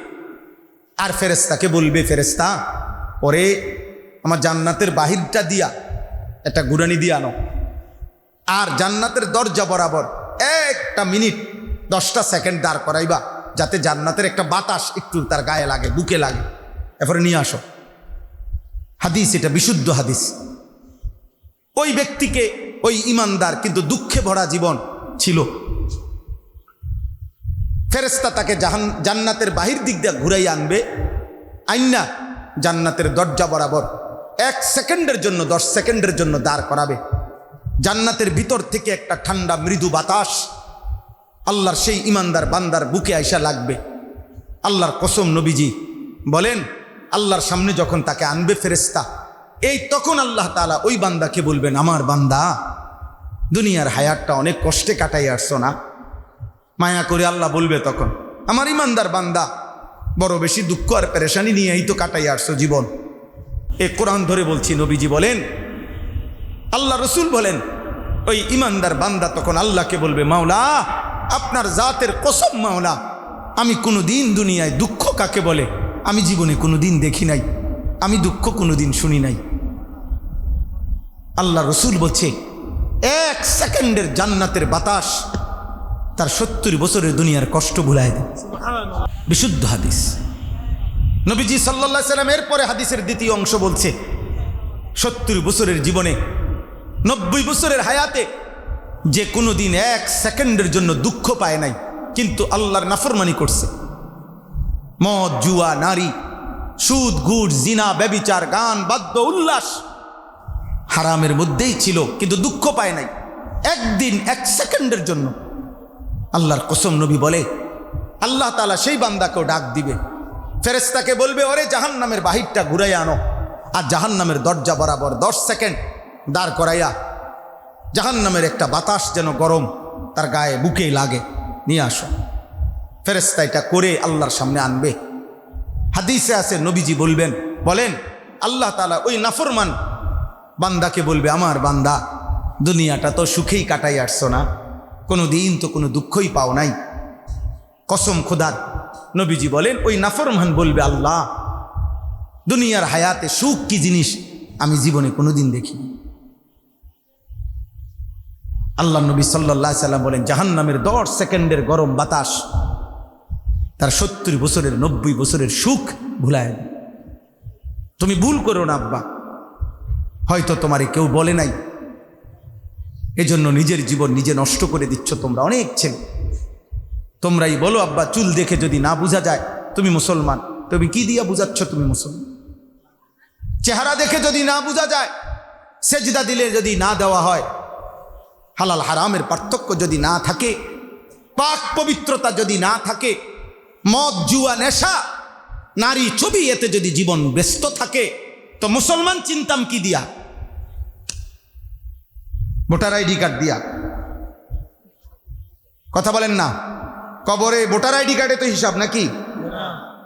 আর ফেরেশতাকে বলবে, ফেরেশতা পরে আমার জান্নাতের বাহিরটা দিয়া একটা গুরানি দিয়ে আনো, আর জান্নাতের দরজা বরাবর 1 মিনিট 10টা সেকেন্ড দাঁড় করাইবা, যাতে জান্নাতের একটা বাতাস একটু তার গায়ে লাগে, বুকে লাগে, এরপরে নিয়ে আসো। হাদিস, এটা বিশুদ্ধ হাদিস। ওই ব্যক্তিকে, ওই ইমানদার কিন্তু দুঃখে ভরা জীবন ছিল, ফেরেশতা তাকে জান্নাতের বাহির দিক দিয়ে ঘুরাই আনবে, আইনা জান্নাতের দরজা বরাবর 1 সেকেন্ডের জন্য, 10 সেকেন্ডের জন্য দাঁড় করাবে। জান্নাতের ভিতর থেকে একটা ঠান্ডা মৃদু বাতাস আল্লাহর সেই ইমানদার বান্দার বুকে আইসা লাগবে। আল্লাহর কসম নবীজি বলেন আল্লাহর সামনে যখন তাকে আনবে ফেরেশতা, এই তখন আল্লাহ তাআলা ওই বান্দাকে বলবেন, আমার বান্দা দুনিয়ার হায়াতটা অনেক কষ্টে কাটাই আসছো না? মায়া করে আল্লাহ বলবে তখন, আমার ইমানদার বান্দা বড় বেশি দুঃখ আর পেরেশানি নিয়েই তো কাটাই আসছো জীবন। এ কোরআন ধরে বলছি। নবীজি বলেন, আল্লাহ রসুল বলেন, ওই ইমানদার বান্দা তখন আল্লাহকে বলবে, মাওলা আপনার জাতের কসম মাওলা, আমি কোনোদিন দুনিয়ায় দুঃখ কাকে বলে আমি জীবনে কোনোদিন দেখি নাই, আমি দুঃখ কোনোদিন শুনি নাই। আল্লাহ রসুল বলছে 1 সেকেন্ডের জান্নাতের বাতাস তার 70 বছরের দুনিয়ার কষ্ট ভুলায় দেয়। বিশুদ্ধ হাদিস। নবীজি সাল্লাল্লাহু আলাইহি সাল্লাম এরপরে হাদিসের দ্বিতীয় অংশ বলছে 70 বছরের জীবনে, 90 বছরের হায়াতে যে কোনোদিন 1 সেকেন্ডের জন্য দুঃখ পায় নাই, কিন্তু আল্লাহর নাফরমানি করছে, মদ জুয়া নারী সুদ ঘুষ জিনা ব্যভিচার গান বাদ্য উল্লাস হারামের মধ্যেই ছিল, কিন্তু দুঃখ পায় নাই একদিন 1 সেকেন্ডের জন্য। আল্লাহর কসম নবী বলে আল্লাহ তাআলা সেই বান্দাকেও ডাক দিবে, ফেরেশতাকে বলবে, ওরে জাহান্নামের বাহিরটা ঘুরাইয়া আনো, আর জাহান্নামের দরজা বরাবর 10 সেকেন্ড দাঁড় করাইয়া জাহান্নামের একটা বাতাস যেন গরম তার গায়ে বুকে লাগে, নিয়ে আসো। ফেরেশতা এটা করে আল্লাহর সামনে আনবে। হাদিসে আছে নবীজি বলেন আল্লাহ তাআলা ওই নাফরমান বান্দাকে বলবে, আমার বান্দা দুনিয়াটা তো সুখেই কাটাই আসছো না, কোনো দিন তো কোনো দুঃখই পাও নাই। কসম খোদার, নবীজি বলেন ওই নাফরমান বলবে, আল্লাহ দুনিয়ার হায়াতে সুখ কি জিনিস আমি জীবনে কোনোদিন দেখিনি। আল্লাহ নবী সাল্লাল্লাহু আলাইহি সাল্লাম বলেন, জাহান্নামের 10 সেকেন্ডের গরম বাতাস তার 70 বছরের 90 বছরের সুখ ভুলায় দেয়। তুমি ভুল করো না আব্বা, হয়তো তোমারে কেউ বলে নাই, এজন্য নিজের জীবন নিজে নষ্ট করে দিচ্ছ। তোমরা অনেক ছেলে, তোমরাই বলো আব্বা, চুল দেখে যদি না বোঝা যায় তুমি মুসলমান, তুমি কি দিয়া বুঝাচ্ছ তুমি মুসলমান? চেহারা দেখে যদি না বোঝা যায়, সেজদা দিলে যদি না দেওয়া হয়, হালাল হারামের পার্থক্য যদি না থাকে, পাক পবিত্রতা যদি না থাকে, মদ জুয়া নেশা নারী ছবি এতে যদি জীবন ব্যস্ত থাকে, তো মুসলমান চিন্তাম কি দিয়া? ভোটার আইডি কার্ড দিয়া? কথা বলেন না। কবরে ভোটার আইডি কার্ডে তো হিসাব নাকি?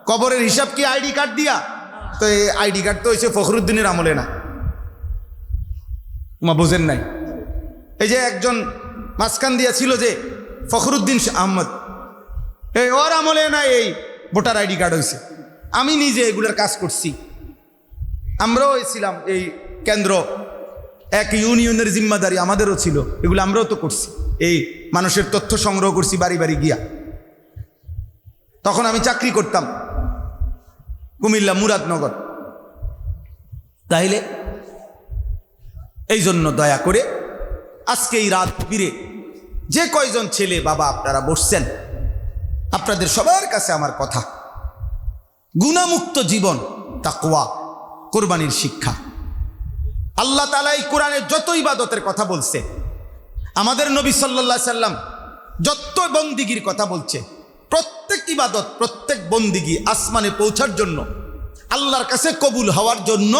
কবরের হিসাব কি আইডি কার্ড দিয়া? তো এই আইডি কার্ড তো হয়েছে ফখরুদ্দিনের আমলে না, মা বোঝেন নাই। এই যে একজন মাঝখান দিয়া ছিল যে ফখরুদ্দিন আহমদ, এই ওর আমলে না এই ভোটার আইডি কার্ড হয়েছে। আমি নিজে এগুলোর কাজ করছি, আমরাও ছিলাম এই কেন্দ্র, এক ইউনিয়নের জিম্মাদারি আমাদেরও ছিল, এগুলো আমরাও তো করছি। এই মানুষের তথ্য সংগ্রহ করছি বাড়ি বাড়ি গিয়া। তখন আমি চাকরি করতাম কুমিল্লা মুরাদনগর। তাইলে এই জন্য দয়া করে আজকে এই রাত ফিরে যে কয়জন ছেলে বাবা আপনারা বসছেন, আপনাদের সবার কাছে আমার কথা, গুনাহমুক্ত জীবন, তাকওয়া, কোরবানির শিক্ষা। আল্লাহ তাআলা এই কোরআনে যত ইবাদতের কথা বলছে, আমাদের নবী সাল্লাল্লাহু আলাইহি সাল্লাম যত বন্দিগির কথা বলছে, প্রত্যেক ইবাদত, প্রত্যেক বন্দিগি আসমানে পৌঁছার জন্য, আল্লাহর কাছে কবুল হওয়ার জন্য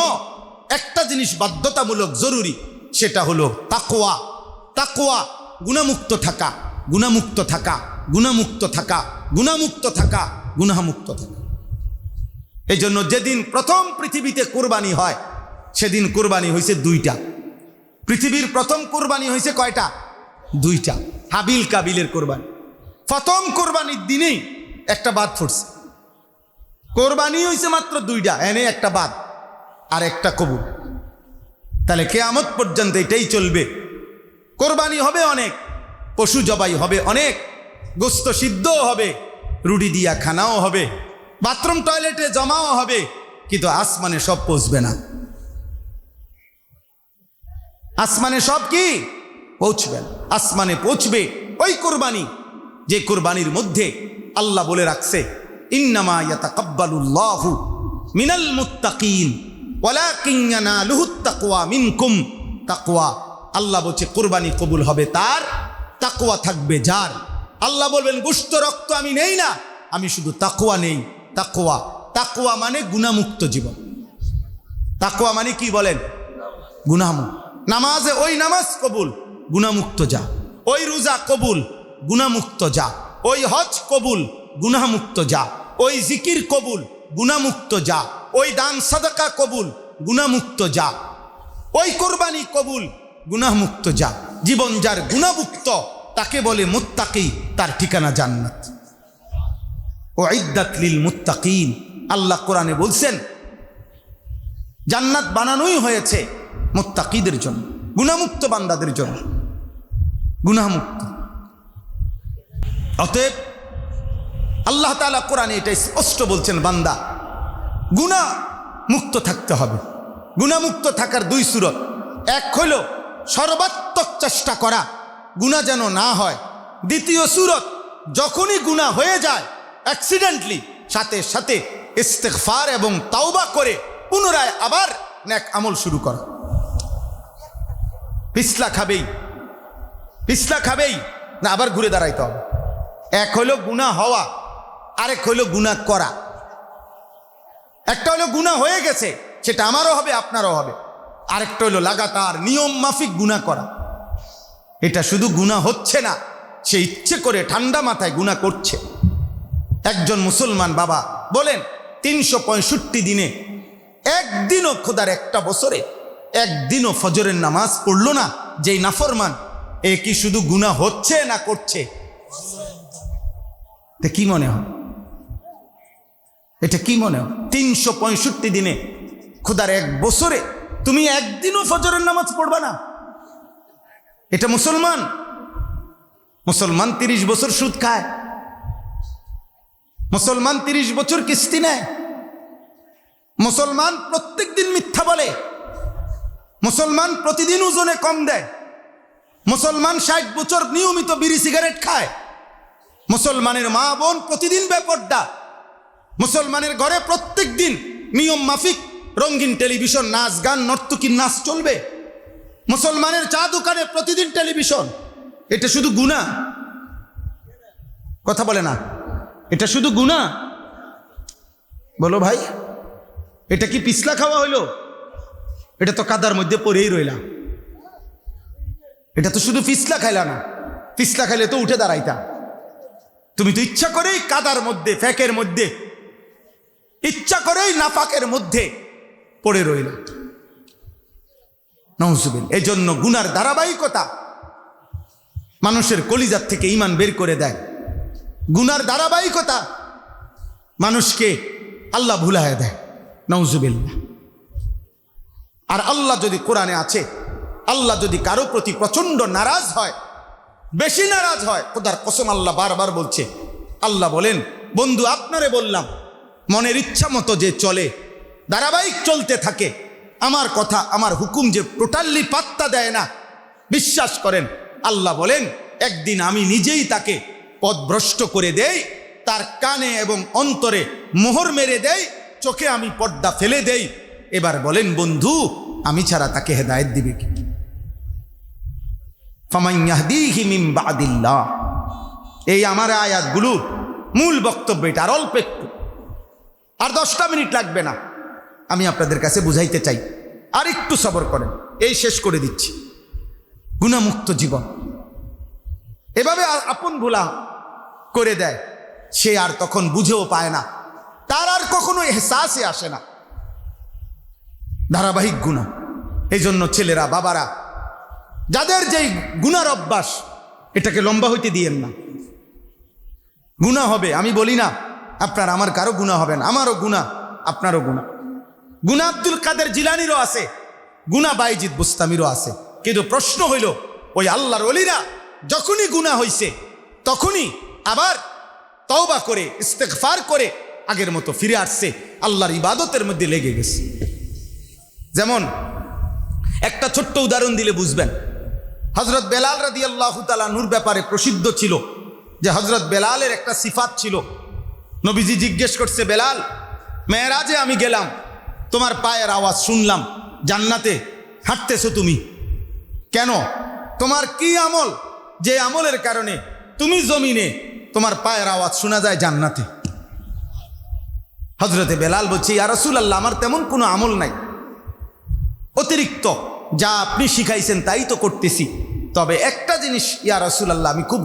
একটা জিনিস বাধ্যতামূলক জরুরি, সেটা হলো তাকওয়া। তাকওয়া, গুনাহমুক্ত থাকা, গুনাহমুক্ত থাকা, গুনাহমুক্ত থাকা, গুনাহমুক্ত থাকা, গুনাহমুক্ত থাকা। এই জন্য যেদিন প্রথম পৃথিবীতে কোরবানি হয়, সেদিন কোরবানি হয়েছে 2টা। পৃথিবীর প্রথম কোরবানি হয়েছে কয়টা? 2টা। হাবিল কাবিলের কোরবানি। প্রথম কোরবানির দিনেই একটা বাদ ফুটছে। কোরবানি হয়েছে মাত্র 2টা, এনে একটা বাদ আর একটা কবুল। তাহলে কিয়ামত পর্যন্ত এটাই চলবে। কোরবানি হবে অনেক, পশু জবাই হবে অনেক, গোস্ত সিদ্ধও হবে, রুটি দিয়া খানাও হবে, বাথরুম টয়লেটে জমাও হবে, কিন্তু আসমানে সব পৌঁছবে না। আসমানে সব কি পৌঁছবে? আসমানে পৌঁছবে ওই কোরবানি, যে কোরবানির মধ্যে আল্লাহ বলে রাখছে, ইন্নামা ইয়াতাকাব্বালুল্লাহু মিনাল মুত্তাকিন ওয়ালাকিন ইয়ানালুহুত তাকওয়া মিনকুম। তাকওয়া, আল্লাহ বলছে কোরবানি কবুল হবে তার, তাকওয়া থাকবে যার। আল্লাহ বলবেন গোশত রক্ত আমি নেই না, আমি শুধু তাকওয়া নেই। তাকওয়া, তাকওয়া মানে গুনাহমুক্ত জীবন। তাকওয়া মানে কি বলেন? গুনাহমুক্ত। নামাজে ওই নামাজ কবুল, গুনাহমুক্ত যা। ওই রোজা কবুল, গুনাহমুক্ত যা। ওই হজ কবুল, গুনাহমুক্ত যা। ওই জিকির কবুল, গুনাহমুক্ত যা। ওই দান সাদাকা কবুল, গুনাহমুক্ত যা। ওই কোরবানি কবুল, গুনাহমুক্ত যা। জীবন যার গুনাহমুক্ত তাকে বলে মুত্তাকি, তার ঠিকানা জান্নাত। উইদ্দাত লিল মুত্তাকিন, আল্লাহ কোরআনে বলছেন জান্নাত বানানোই হয়েছে মুত্তাকিদের জন্য, গুনাহমুক্ত বান্দাদের জন্য, গুনাহমুক্ত। অতএব আল্লাহ তাআলা কোরআনে এটা স্পষ্ট বলছেন, বান্দা গুনাহ মুক্ত থাকতে হবে। গুনাহমুক্ত থাকার 2 সূরত। এক হলো সর্বাত্মক চেষ্টা করা গুনাহ যেন না হয়। দ্বিতীয় সূরত, যখনই গুনাহ হয়ে যায় অ্যাক্সিডেন্টলি, সাথে সাথে ইস্তেগফার এবং তাওবা করে পুনরায় আবার নেক আমল শুরু করা। পিছলা খাবেই, পিছলা খাবেই না, আবার ঘুরে দাঁড়াইতে হবে। এক হলো গুনাহ হওয়া, আরেক হলো গুনাহ করা। একটা হলো গুনাহ হয়ে গেছে, সেটা আমারও হবে আপনারও হবে। আরেকটা হলো লাগাতার নিয়ম মাফিক গুনাহ করা। এটা শুধু গুনাহ হচ্ছে না, সে ইচ্ছে করে ঠান্ডা মাথায় গুনাহ করছে। একজন মুসলমান বাবা বলেন 365 দিনে একদিনও, খোদার একটা বছরে একদিনও ফজরের নামাজ পড়লো না, যেই নাফরমান, এ কি শুধু গুনাহ হচ্ছে না করছে? কি মনে হয়? এটা কি মনে হয় 365 দিনে খোদার এক বছরে তুমি একদিনও ফজরের নামাজ পড়বা না? এটা মুসলমান? মুসলমান 30 বছর সুদ খায়, মুসলমান 30 বছর কিস্তি নেয়, মুসলমান প্রত্যেক দিন মিথ্যা বলে, মুসলমান প্রতিদিন ওজনে কম দেয়, মুসলমান 60 বছর নিয়মিত বিড়ি সিগারেট খায়, মুসলমানের মা বোন প্রতিদিন বেপর্দা, মুসলমানের ঘরে প্রত্যেক দিন নিয়ম মাফিক রঙিন টেলিভিশন, নাচ গান নর্তকীর নাচ চলবে, মুসলমানের চা দোকানে প্রতিদিন টেলিভিশন। এটা শুধু গুনাহ? কথা বলে না, এটা শুধু গুনাহ? বলো ভাই, এটা কি পিছলা খাওয়া হইল? এটা তো কাদার মধ্যে পড়েই রইলা। এটা তো শুধু পিছলা খাইলা না, পিছলা খাইলে তো উঠে দাঁড়াইতা। তুমি তো ইচ্ছা করেই কাদার মধ্যে, ফ্যাকের মধ্যে, ইচ্ছা করেই নাফাকের মধ্যে পড়ে রইল। নাউজুবিল্লাহ। এই জন্য গুনার ধারাবাহিকতা মানুষের কলিজার থেকে ঈমান বের করে দেয়। গুনার ধারাবাহিকতা মানুষকে আল্লাহ ভুলায় দেয়। নাউজুবিল্লাহ। আর আল্লাহ যদি কোরআনে আছে, আল্লাহ যদি কারো প্রতি প্রচন্ড নারাজ হয়, বেশি নারাজ হয়, খোদার কসম আল্লাহ বারবার বলছে, আল্লাহ বলেন, বন্ধু আপনারে বললাম মনের ইচ্ছা মতো যে চলে, ধারাবাহিক চলতে থাকে, আমার কথা আমার হুকুম যে টোটালি পাত্তা দেয় না, বিশ্বাস করেন আল্লাহ বলেন একদিন আমি নিজেই তাকে পথভ্রষ্ট করে দেই, তার কানে এবং অন্তরে মোহর মেরে দেই, চোখে আমি পর্দা ফেলে দেই। এবার বলেন বন্ধু, আমি ছাড়া তাকে হেদায়েত দিবে কি? ফামান ইয়াহদিহি মিন বাদিল্লাহ। এই আমার আয়াতগুলোর মূল বক্তব্য এটা। আর অল্প একটু, আর 10টা মিনিট লাগবে না, আমি আপনাদের কাছে বুঝাইতে চাই। আর একটু সবর করেন, এই শেষ করে দিচ্ছি। গুনাহমুক্ত জীবন এভাবে আপন ভোলা করে দেয়, সে আর তখন বুঝেও পায় না, তার আর কখনো এহসাসে আসে না। ধারাবাহিক গুনাহ। এই জন্য ছেলেরা, বাবারা, যাদের যেই গুনার অভ্যাস, এটাকে লম্বা হইতে দিয়েন না। গুনাহ হবে, আমি বলি না আপনার আমার কারো গুনাহ হবে না, আমারও গুনাহ, আপনারও গুনাহ। গুনাহ আব্দুল কাদের জিলানিরও আছে, গুনাহ বাইজিদ বুস্তামিরও আছে। কিন্তু প্রশ্ন হইল, ওই আল্লাহর ওলিরা যখনই গুনাহ হইছে তখনই আবার তওবা করে ইস্তেগফার করে আগের মতো ফিরে আসছে, আল্লাহর ইবাদতের মধ্যে লেগে গেছে। যেমন একটা ছোট্ট উদাহরণ দিলে বুঝবেন। হযরত বেলাল রাদিয়াল্লাহু তাআলা নূর ব্যাপারে প্রসিদ্ধ ছিল যে হযরত বেলালের একটা সিফাত ছিল। নবীজি জিজ্ঞেস করছে, বেলাল, মেরাজে আমি গেলাম, তোমার পায়ের আওয়াজ শুনলাম, জান্নাতে হাঁটতেছো তুমি, কেন? তোমার কি আমল যে আমলের কারণে তুমি জমিনে তোমার পায়ের আওয়াজ শোনা যায় জান্নাতে? হযরতে বেলাল বলছে, ইয়া রাসূলুল্লাহ, আমার তেমন কোনো আমল নাই, অতিরিক্ত যা আপনি শিখাইছেন তাই তো করতেছি। তবে একটা জিনিস ইয়া রাসূলুল্লাহ আমি খুব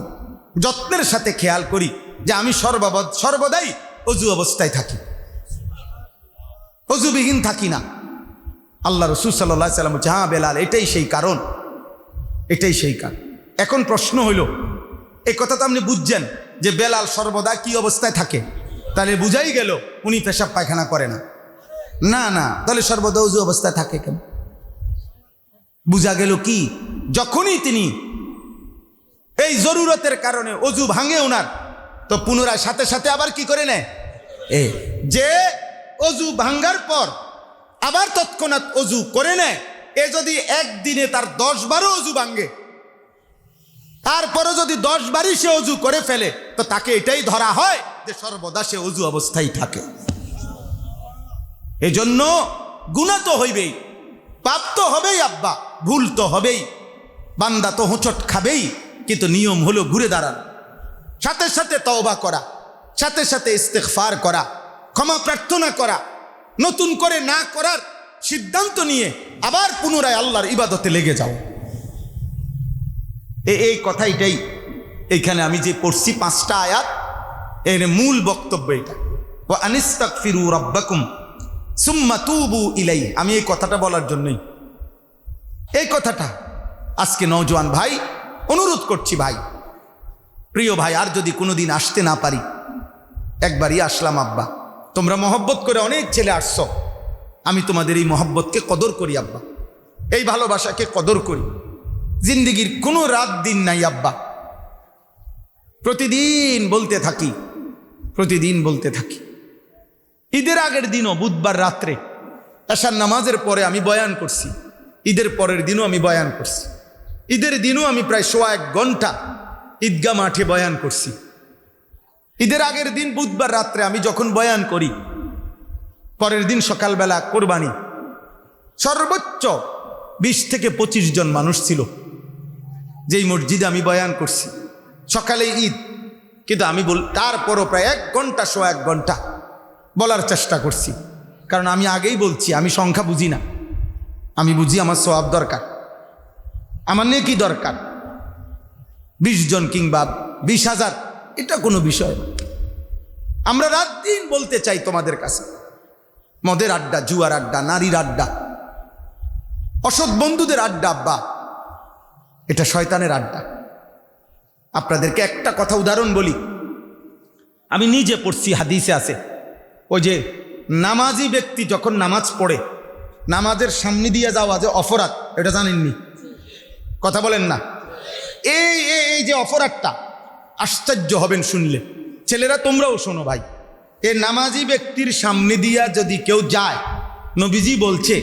যত্নের সাথে খেয়াল করি যে আমি সর্বদাই অজু অবস্থায় থাকি, অজুবিহীন থাকি না। আল্লাহ রাসূল সাল্লাল্লাহু আলাইহি ওয়াসাল্লাম বলছে, হ্যাঁ বেলাল, এটাই সেই কারণ, এটাই সেই কারণ। এখন প্রশ্ন হইল, এই কথা তো আপনি বুঝছেন যে বেলাল সর্বদা কি অবস্থায় থাকে, তাহলে বুঝাই গেল উনি পেশাব পায়খানা করে না। না না, তাহলে সর্বদা অজু অবস্থায় থাকে কেন? বুঝা গেল কি, যখনই তিনি এই জরুরতের কারণে অজু ভাঙে ওনার, তো পুনরায় সাথে সাথে আবার কি করে নেয়, যে অজু ভাঙ্গার পর আবার তৎক্ষণাৎ অজু করে নেয়। এ যদি একদিনে তার 10 বারও অজু ভাঙ্গে, তারপরে যদি 10 বারই সে অজু করে ফেলে, তো তাকে এটাই ধরা হয় যে সর্বদা সে অজু অবস্থায় থাকে। এজন্য গুনাহ তো হইবেই, পাপ তো হবেই, আব্বা ভুল তো হবেই, বান্দা তো হোঁচট খাবেই, কিন্তু নিয়ম হলো ঘুরে দাঁড়ানো, সাথে সাথে তওবা করা, সাথে সাথে ইস্তেগফার করা, ক্ষমা প্রার্থনা করা, নতুন করে না করার সিদ্ধান্ত নিয়ে আবার পুনরায় আল্লাহর ইবাদতে লেগে যাও। এই কথাটাই এইখানে আমি যে পড়ছি 5টা আয়াত, এর মূল বক্তব্য এটা। ওয়া আনিস্তাগফিরু রাব্বাকুম সুম্মা তুবু ইলাইহি। আমি এই কথাটা বলার জন্যই, এই কথাটা আজকে নওজোয়ান ভাই অনুরোধ করছি, ভাই, প্রিয় ভাই, আর যদি কোনোদিন আসতে না পারি, একবারই আসলাম আব্বা, তোমরা মহব্বত করে অনেক ছেলে আসছো, আমি তোমাদের এই মহব্বতকে কদর করি আব্বা, এই ভালোবাসাকে কদর করি। জিন্দিগির কোনো রাত দিন নাই আব্বা, প্রতিদিন বলতে থাকি, প্রতিদিন বলতে থাকি। ঈদের আগের দিনও বুধবার রাত্রে এশার নামাজের পরে আমি বয়ান করছি, ঈদের পরের দিনও আমি বয়ান করছি, ঈদের দিনও আমি প্রায় 1.5 ঘন্টা ঈদগাহ মাঠে বয়ান করছি। ঈদের আগের দিন বুধবার রাত্রে আমি যখন বয়ান করি, পরের দিন সকালবেলা কোরবানি, সর্বোচ্চ 20 থেকে 25 জন মানুষ ছিল যেই মসজিদে আমি বয়ান করছি। সকালে ঈদ, কিন্তু আমি তারপরও প্রায় 1 ঘন্টা 1.5 ঘন্টা বলার চেষ্টা করছি, কারণ আমি আগেই বলছি আমি সংখ্যা বুঝি না, আমি বুঝি আমার সওয়াব দরকার, আমার নেকি দরকার। 20 জন কিংবা 20,000 এটা কোনো বিষয় না। আমরা রাত দিন বলতে চাই তোমাদের কাছে, মদের আড্ডা, জুয়ার আড্ডা, নারীর আড্ডা, অসৎ বন্ধুদের আড্ডা আব্বা, এটা শয়তানের আড্ডা। আপনাদেরকে একটা কথা উদাহরণ বলি, আমি নিজে পড়ছি, হাদিসে আছে, ওই যে নামাজি ব্যক্তি যখন নামাজ পড়ে, নামাজের সামনে দিয়ে যাওয়া যে অপরাধ, এটা জানেননি? কথা বলেন না। এই যে অপরাধটা, আশ্চর্য হবেন শুনলে, ছেলেরা তোমরাও শোনো ভাই, এই নামাজি ব্যক্তির সামনে দিয়া যদি কেউ যায়, নবীজি বলছে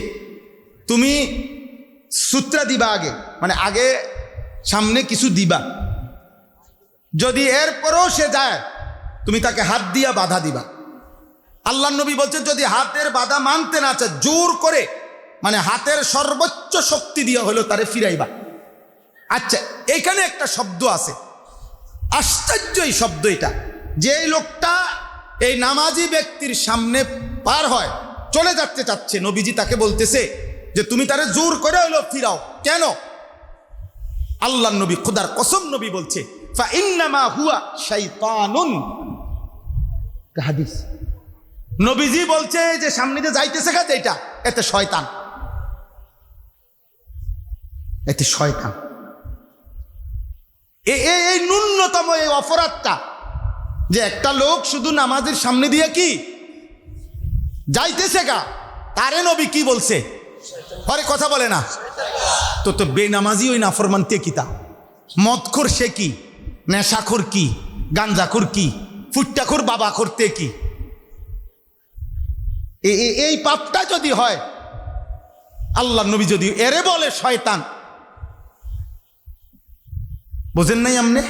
তুমি সূত্রা দিবা আগে, মানে আগে সামনে কিছু দিবা, যদি এরপরও সে যায় তুমি তাকে হাত দিয়া বাধা দিবা। আল্লাহ নবী বলছেন যদি হাতের বাধা মানতে না চায়, জোর করে, মানে হাতের সর্বোচ্চ শক্তি দিয়া হলো তারে ফিরাইবা। আচ্ছা, এখানে একটা শব্দ আছে, আশ্চর্য এই শব্দ, এটা যে লোকটা এই নামাজি ব্যক্তির সামনে পার হয়, চলে যাচ্ছে চাচ্ছে, নবীজি তাকে বলতেছে যে তুমি তারে জোর করে হলো ফিরাও। কেন? আল্লাহ নবী, খোদার কসম নবী বলছে ফা ইন্নামা হুয়া শাইতানুন, হাদিস নবীজি বলছে যে সামনে যে যাইতেছে কাছে এটা, এতে শয়তান, এতে শয়তান। এই ন্যূনতম এই অপরাধটা, যে একটা লোক শুধু নামাজের সামনে দিয়ে কি যাইতেছে গা, তারে নবী কি বলছে? আরে কথা বলে না তো বেনামাজি ওই নাফরমানতে কিতা, মদখোর সে কি, নেশাখোর কি, গাঞ্জাখোর কি, ফুট্টাখোর বাবা করতে কি, এই পাপটা যদি হয়, আল্লাহ নবী যদি এরে বলে শয়তান, বোঝেন নাই আমনে?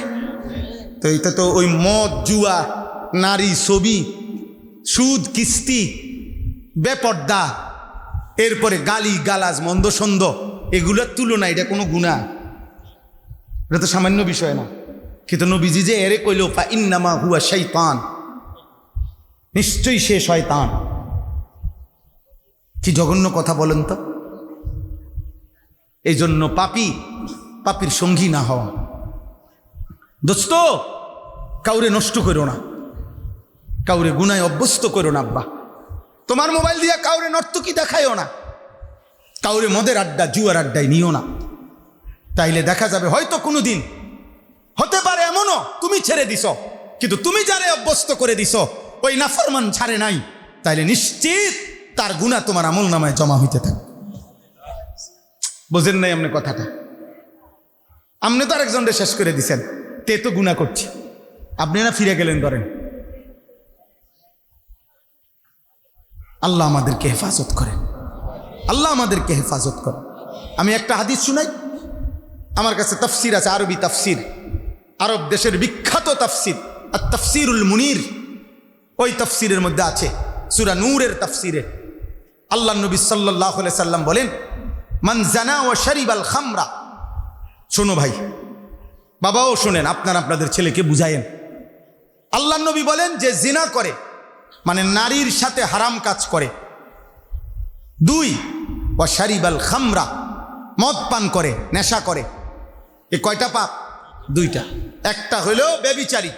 তো এটা তো ওই মদ, জুয়া, নারী, ছবি, সুদ, কিস্তি, বেপর্দা, এরপরে গালি গালাজ, মন্দ সন্দ, এগুলোর তুলনা এটা কোনো গুনাহ, এটা তো সামান্য বিষয় না। কিন্তু নবীজি যে এরে কইল ফা ইন্নামা হুয়া শাইতান, নিশ্চয়ই সে শয়তান। কি জঘন্য কথা বলেন তো। এই জন্য পাপীর সঙ্গী না হওয়া। দোস্ত, কাউরে নষ্ট করো না, কাউরে গুনায় অভ্যস্ত করো না আব্বা। তোমার মোবাইল দিয়ে কাউরে নর্তকী দেখাইও না, কাউরে মদের আড্ডা, জুয়ার আড্ডায় নিও না। তাইলে দেখা যাবে হয়তো কোনো দিন হতে পারে এমনও তুমি ছেড়ে দিছ, কিন্তু তুমি যারে অভ্যস্ত করে দিছ ওই নাফরমান ছাড়ে নাই, তাইলে নিশ্চিত তার গুনাহ তোমার আমল নামায় জমা হইতে থাকে। বোঝেন নাই আপনি কথাটা? আপনি তো আরেকজনকে শেষ করে দিছেন, তে তো গুনাহ করছে, আপনি না ফিরে গেলেন করেন। আল্লাহ আমাদেরকে হেফাজত করেন, আল্লাহ আমাদেরকে হেফাজত করেন। আমি একটা হাদিস শুনাই, আমার কাছে তাফসির আছে, আরবি তাফসির, আরব দেশের বিখ্যাত তাফসির আর তাফসিরুল মুনির, ওই তাফসিরের মধ্যে আছে সূরা নূরের তাফসিরে আল্লাহ নবী সাল্লাল্লাহু আলাইহি সাল্লাম বলেন মান জানা ওয়া শারিবাল খামরা। শোনো ভাই, বাবাও শোনেন, আপনারা আপনাদের ছেলেকে বুঝায়েন। আল্লাহ নবী বলেন যে জিনা করে, মানে নারীর সাথে হারাম কাজ করে, 2 ওয়া শারিবাল খামরা, মদ পান করে, নেশা করে, এ কয়টা পাপ? 2টা। একটা হলো ব্যভিচারী,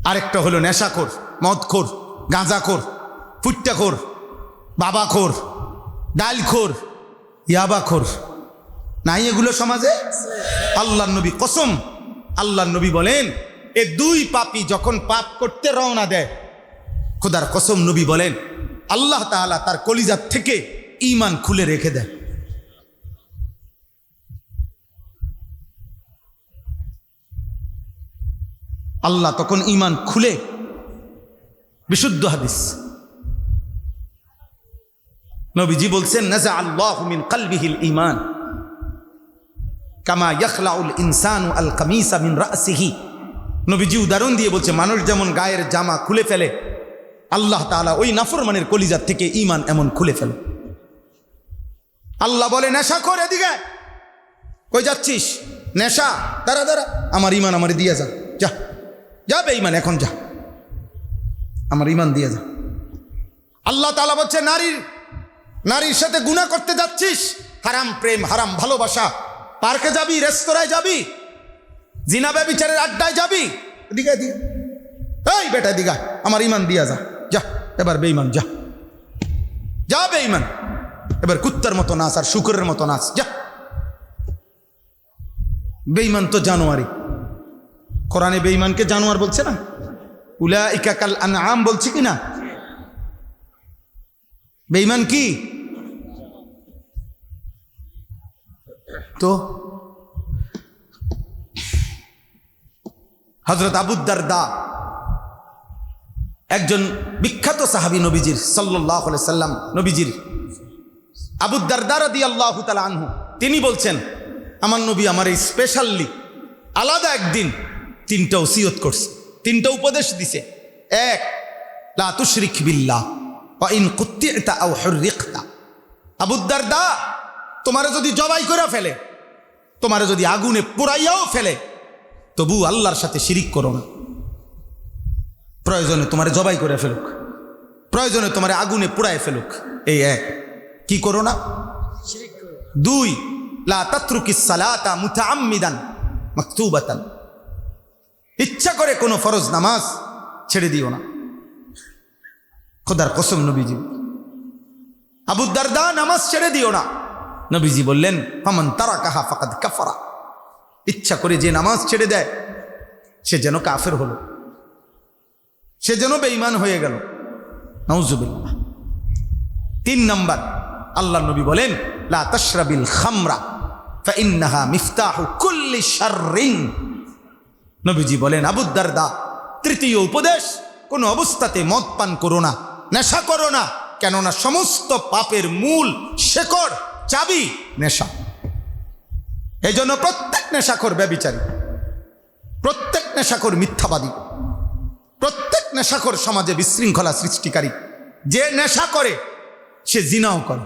আরেকটা হলো নেশাখোর, মদখোর, গাঁজাখোর, ফুট্টাখোর, বাবাখোর, ডালখোর, ইয়াবাখোর। নাই এগুলো সমাজে? আল্লাহ নবী কসম, আল্লাহ নবী বলেন এ 2 পাপী যখন পাপ করতে রওনা দেয়, খোদার কসম নবী বলেন আল্লাহ তাআলা তার কলিজার থেকে ঈমান খুলে রেখে দেয়। আল্লাহ তখন ঈমান খুলে, বিশুদ্ধ হাদিস নবীজি বলছেন নাযা আল্লাহু মিন কলবিহিল ঈমান কামা ইয়াখলাউল ইনসানু আল কামিসা মিন রাসিহি। নবীজি উদাহরণ দিয়ে বলছে মানুষ যেমন গায়ের জামা খুলে ফেলে, আল্লাহ তাআলা ওই নাফরমানের কলিজার থেকে ঈমান এমন খুলে ফেলে। আল্লাহ বলে নেশা করে, এদিকে কই যাচ্ছিস? নেশা, দাঁড়া দাঁড়া, আমার ঈমান আমার দিয়ে যা, যা যা বেঈমান, এখন যা, আমার ঈমান দিয়ে যা। আল্লাহ তাআলা বলছে নারীর সাথে গুনাহ করতে যাচ্ছিস, হারাম প্রেম, হারাম ভালোবাসা, পার্কে যাবি, রেস্তোরাঁয় যাবি, জিনা ব্যভিচারের আড্ডায় যাবি, এদিকে এদিকে, এই বেটা এদিকে, আমার ঈমান দিয়া যা, যা এবার বেঈমান, যা যা বেঈমান, এবার কুত্তার মতো নাচ আর শুকরের মতো নাচ, যা। বেঈমান তো জানোয়ারি, কোরআনে বেঈমানকে জানোয়ার বলছে না? উলাইকা কাল আনআম বলছে কি না? বেঈমান কি? তো হযরত আবু দারদা একজন বিখ্যাত সাহাবী নবীজির সাল্লাল্লাহু আলাইহি সাল্লাম, নবীজির আবু দারদা রাদিয়াল্লাহু তাআলা আনহু, তিনি বলছেন আমার নবী আমার এই স্পেশালি আলাদা একদিন তিনটা ওসিয়ত করছে, তিনটা উপদেশ দিছে। এক, লা তুশরিক বিল্লাহ ওয়া ইন কুত্তি'তা আও হুররিকতা। আবু দারদা, তোমারে যদি জবাই করে ফেলে, তোমারে যদি আগুনে পোড়াইয়াও ফেলে, তবু আল্লাহর সাথে শিরিক করো না। প্রয়োজনে তোমারে জবাই করে ফেলুক, প্রয়োজনে তোমারে আগুনে পোড়ায় ফেলুক, এই এক, কি করো না? দুই, লা তাতরুকিস সালাতা মুতাআম্মিদান মাকতুবাতান। ইচ্ছা করে কোনো ফরজ নামাজ ছেড়ে দিও না। খোদার কসম নবীজি, আবু দারদা নামাজ ছেড়ে দিও না। নবীজি বললেন ফামান তারাকাহা ফাকাদ কাফারা। ইচ্ছা করে যে নামাজ ছেড়ে দেয় সে যেন কাফের হলো, সে যেন বেঈমান হয়ে গেল, নাউজুবিল্লাহ। তিন নাম্বার, আল্লাহ নবী বলেন লা তাশরাবিল খামরা ফাইন্নাহা মিফতাহু কুল্লি শাররিন। নবীজি বলেন আবু দারদা, তৃতীয় উপদেশ, কোন অবস্থাতে মদ পান করো না, নেশা করো না, কেননা সমস্ত পাপের মূল শেকড় চাবি নেশা। এই জন্য প্রত্যেক নেশাখোর ব্যভিচারী, প্রত্যেক নেশাখোর মিথ্যাবাদী, প্রত্যেক নেশাখোর সমাজে বিশৃঙ্খলা সৃষ্টিকারী। যে নেশা করে সে জিনাও করে,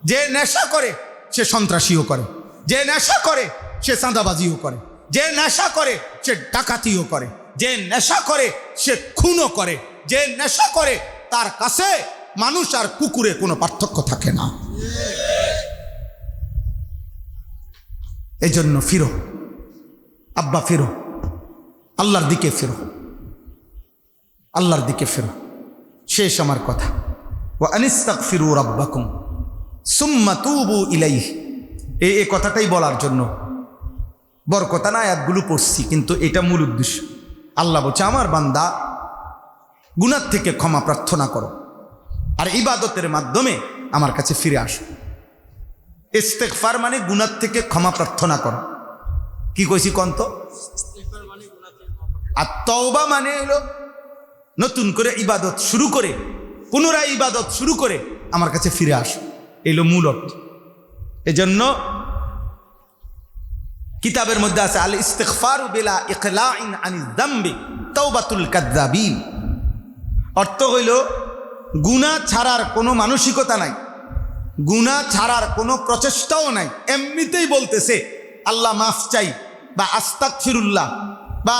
যে নেশা করে সে সন্ত্রাসীও করে, যে নেশা করে সে চাঁদাবাজিও করে, যে নেশা করে সে ডাকাতিও করে, যে নেশা করে সে খুনও করে, যে নেশা করে তার কাছে মানুষ আর কুকুরে কোনো পার্থক্য থাকে না। এই জন্য ফিরো আব্বা, ফিরো আল্লাহর দিকে, ফিরো আল্লাহর দিকে ফিরো। শেষ আমার কথা, ওয়া আনিস্তাগফিরু রাব্বাকুম সুম্মা তুবু ইলাইহি। এই কথাটাই বলার জন্য বরকতানা আয়াতগুলো পড়ছি, কিন্তু এটা মূল উদ্দেশ্য। আল্লাহ বলছে আমার বান্দা গুনাহ থেকে ক্ষমা প্রার্থনা করো আর ইবাদতের মাধ্যমে আমার কাছে ফিরে আসো। ইস্তেগফার মানে গুনাহ থেকে ক্ষমা প্রার্থনা করো। কি কইছি কন্ত? আর তওবা মানে হলো নতুন করে ইবাদত শুরু করে, পুনরায় ইবাদত শুরু করে আমার কাছে ফিরে আসো, এলো মূল অর্থ। এজন্য কিতাবের মধ্যে আছে আল ইস্তিগফারু বিলা ইকলাইন আনিজ যামবি তাওবাতুল কাযযাবিন। অর্থ হইল গুনাহ ছাড়ার কোনো মানসিকতা নাই, গুনাহ ছাড়ার কোনো প্রচেষ্টাও নাই, এমনিতেই বলতেছে আল্লাহ মাফ চাই বা আস্তাগফিরুল্লাহ বা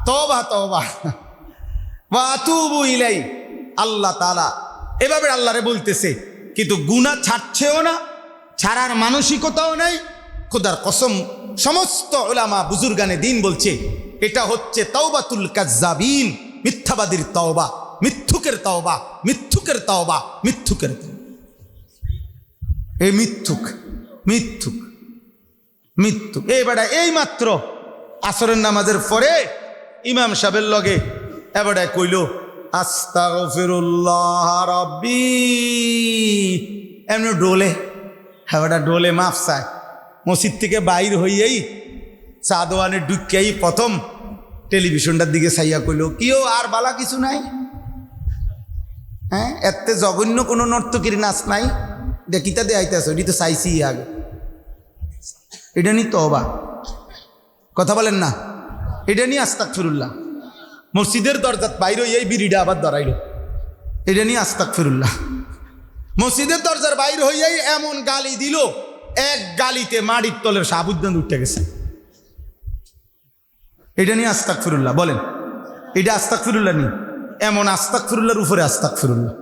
তওবা তওবা বা আতুবু ইলাই, আল্লাহ তাআলা এভাবে আল্লাহরে বলতেছে, কিন্তু গুনাহ ছাড়ছেও না, ছাড়ার মানসিকতাও নাই। খোদার কসম সমস্ত উলামা বুজুর্গানে দিন বলছে এটা হচ্ছে তাওবাতুল কাযযাবিন, মিথ্যাবাদীর তওবা, মিথ্যুকের তওবা, মিথ্যুকের তওবা, মিথ্যুকের তওবা। এই মিথ্যুক মিথ্যুক মিথ্যুক। এই বেটা এই মাত্র আসরের নামাজের পরে ইমাম সাহেবের লগে এবারে কইল আস্তাগফিরুল্লাহ রাব্বি, এমনি ডোলে, হ্যাঁ ওটা ডোলে মাফ চায়। মসজিদ থেকে বাইর হইয়াই চা দোয়ানে ঢুকিয়াই প্রথম টেলিভিশনটার দিকে চাইয়া কইল, কিও আর বালা কিছু নাই? হ্যাঁ, এতে জঘন্য কোনো নর্তকীর নাচ নাই, দেখিতা দে আইতেছ, এটি তো চাইছি আগে, এটা নিয়ে তওবা। কথা বলেন না, এটা নিয়ে আস্তাগফিরুল্লাহ। মসজিদের দরজাত বাইর হইয়াই বিড়িটা আবার ধরাইল, এটা নিয়ে আস্তাগফিরুল্লাহ। মসজিদের দরজার বাইর হইয়াই এমন গালি দিল, এক গালিতে মাটির তলের সাবুদ্দান উঠে গেছে, এটা নিয়ে আস্তাগফিরুল্লাহ। বলেন, এটা আস্তাগফিরুল্লাহ নি? এমন আস্তাগফিরুল্লাহর উপরে আস্তাগফিরুল্লাহ,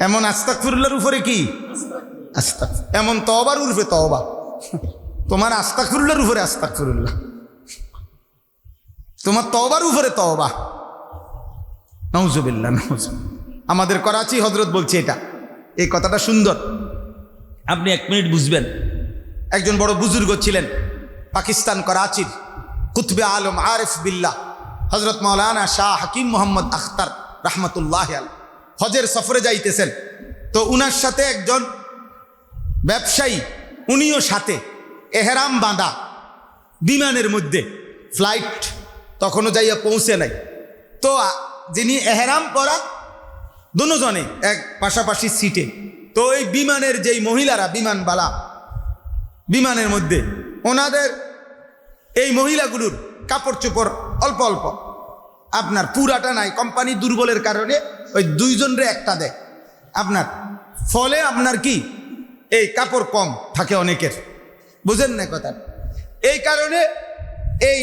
এমন আস্তাগফিরুল্লাহর উপরে কি এমন তওবার উপরে তওবা। তোমার আস্তাগফিরুল্লাহর উপরে আস্তাগফিরুল্লাহ, তোমার তওবার উপরে তওবা। নাউজুবিল্লাহ, নাউজুবিল্লাহ। আমাদের করাচি হযরত বলছে এটা, এই কথাটা সুন্দর, আপনি 1 মিনিট বুঝবেন। একজন বড় বুজুর্গ ছিলেন পাকিস্তান করাচির কুতবে আলম আরিফ বিল্লাহ হযরত মাওলানা শাহ হাকিম মোহাম্মদ আখতার রহমতুল্লাহ আলাইহি হজের সফরে যাইতেছেন। তো উনার সাথে একজন ব্যবসায়ী, উনিও সাথে, এহরাম বাঁধা, বিমানের মধ্যে, ফ্লাইট তখনও যাইয়া পৌঁছে নাই। তো যিনি এহরাম পরা দুজনে এক পাশাপাশি সিটে। তো এই বিমানের যেই মহিলারা বিমানবালা, বিমানের মধ্যে ওনাদের এই মহিলাগুলোর কাপড় চোপড় অল্প অল্প, আপনার পুরাটা নাই, কোম্পানি দুর্বলের কারণে ওই 2 জনরে একটা দেয় আপনার, ফলে আপনার কি এই কাপড় কম থাকে অনেকের, বুঝেন না কথা। এই কারণে এই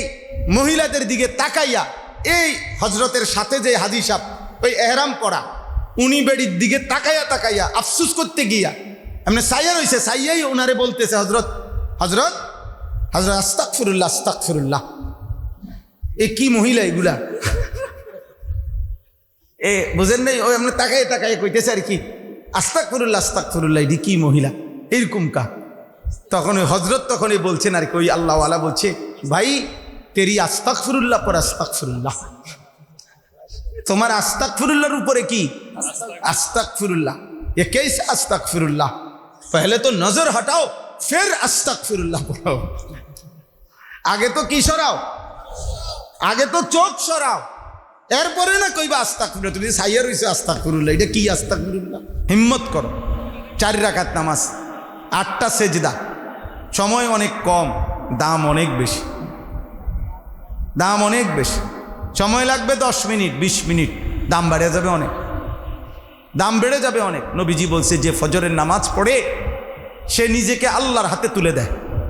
মহিলাদের দিকে তাকাইয়া এই হজরতের সাথে যে হাজী সাহেব ওই এহরাম পরা, উনি বেড়ির দিকে তাকাইয়া তাকাইয়া আফসুস করতে গিয়া এমনি সাইয়া রয়েছে, সাইয়াই ওনারে বলতেছে, হজরত হজরত হজরত আস্তাগফিরুল্লাহ আস্তাগফিরুল্লাহ। এ কি মহিলা এগুলা, এ বুঝেন নাই? ওই এমনি তাকাইয়া তাকাইয়া কইতেছে আর কি, আস্তাগফিরুল্লাহ আস্তাগফিরুল্লাহ, এটি কি মহিলা এরকম কা। তখন ওই হজরত তখনই বলছেন আর কি, ওই আল্লাহওয়ালা বলছে, ভাই তেরি আস্তাগফিরুল্লাহ পর আস্তাগফিরুল্লাহ, তোমার আস্তাগফিরুল্লাহর উপরে কি আস্তাগফিরুল্লাহ। ये कैसे আস্তাগফিরুল্লাহ? पहले तो नजर हटाओ फिर আস্তাগফিরুল্লাহ পড়ো। আগে তো কি সরাও, আগে তো চোখ সরাও, এরপরে না কইবা আস্তাগফিরুল্লাহ। তুমি সাইয়া রইছো আস্তাগফিরুল্লাহ, এটা কি আস্তাগফিরুল্লাহ? হিম্মত করো। 4 রাকাত নামাজ, 8টা সেজদা, সময় অনেক কম, দাম অনেক বেশি, দাম অনেক বেশি। সময় লাগবে 10 মিনিট 20 মিনিট, দাম বেড়ে যাবে অনেক, দাম বেড়ে যাবে অনেক। নবীজি বলছে, যে ফজরের নামাজ পড়ে সে নিজেকে আল্লাহর হাতে তুলে দেয়।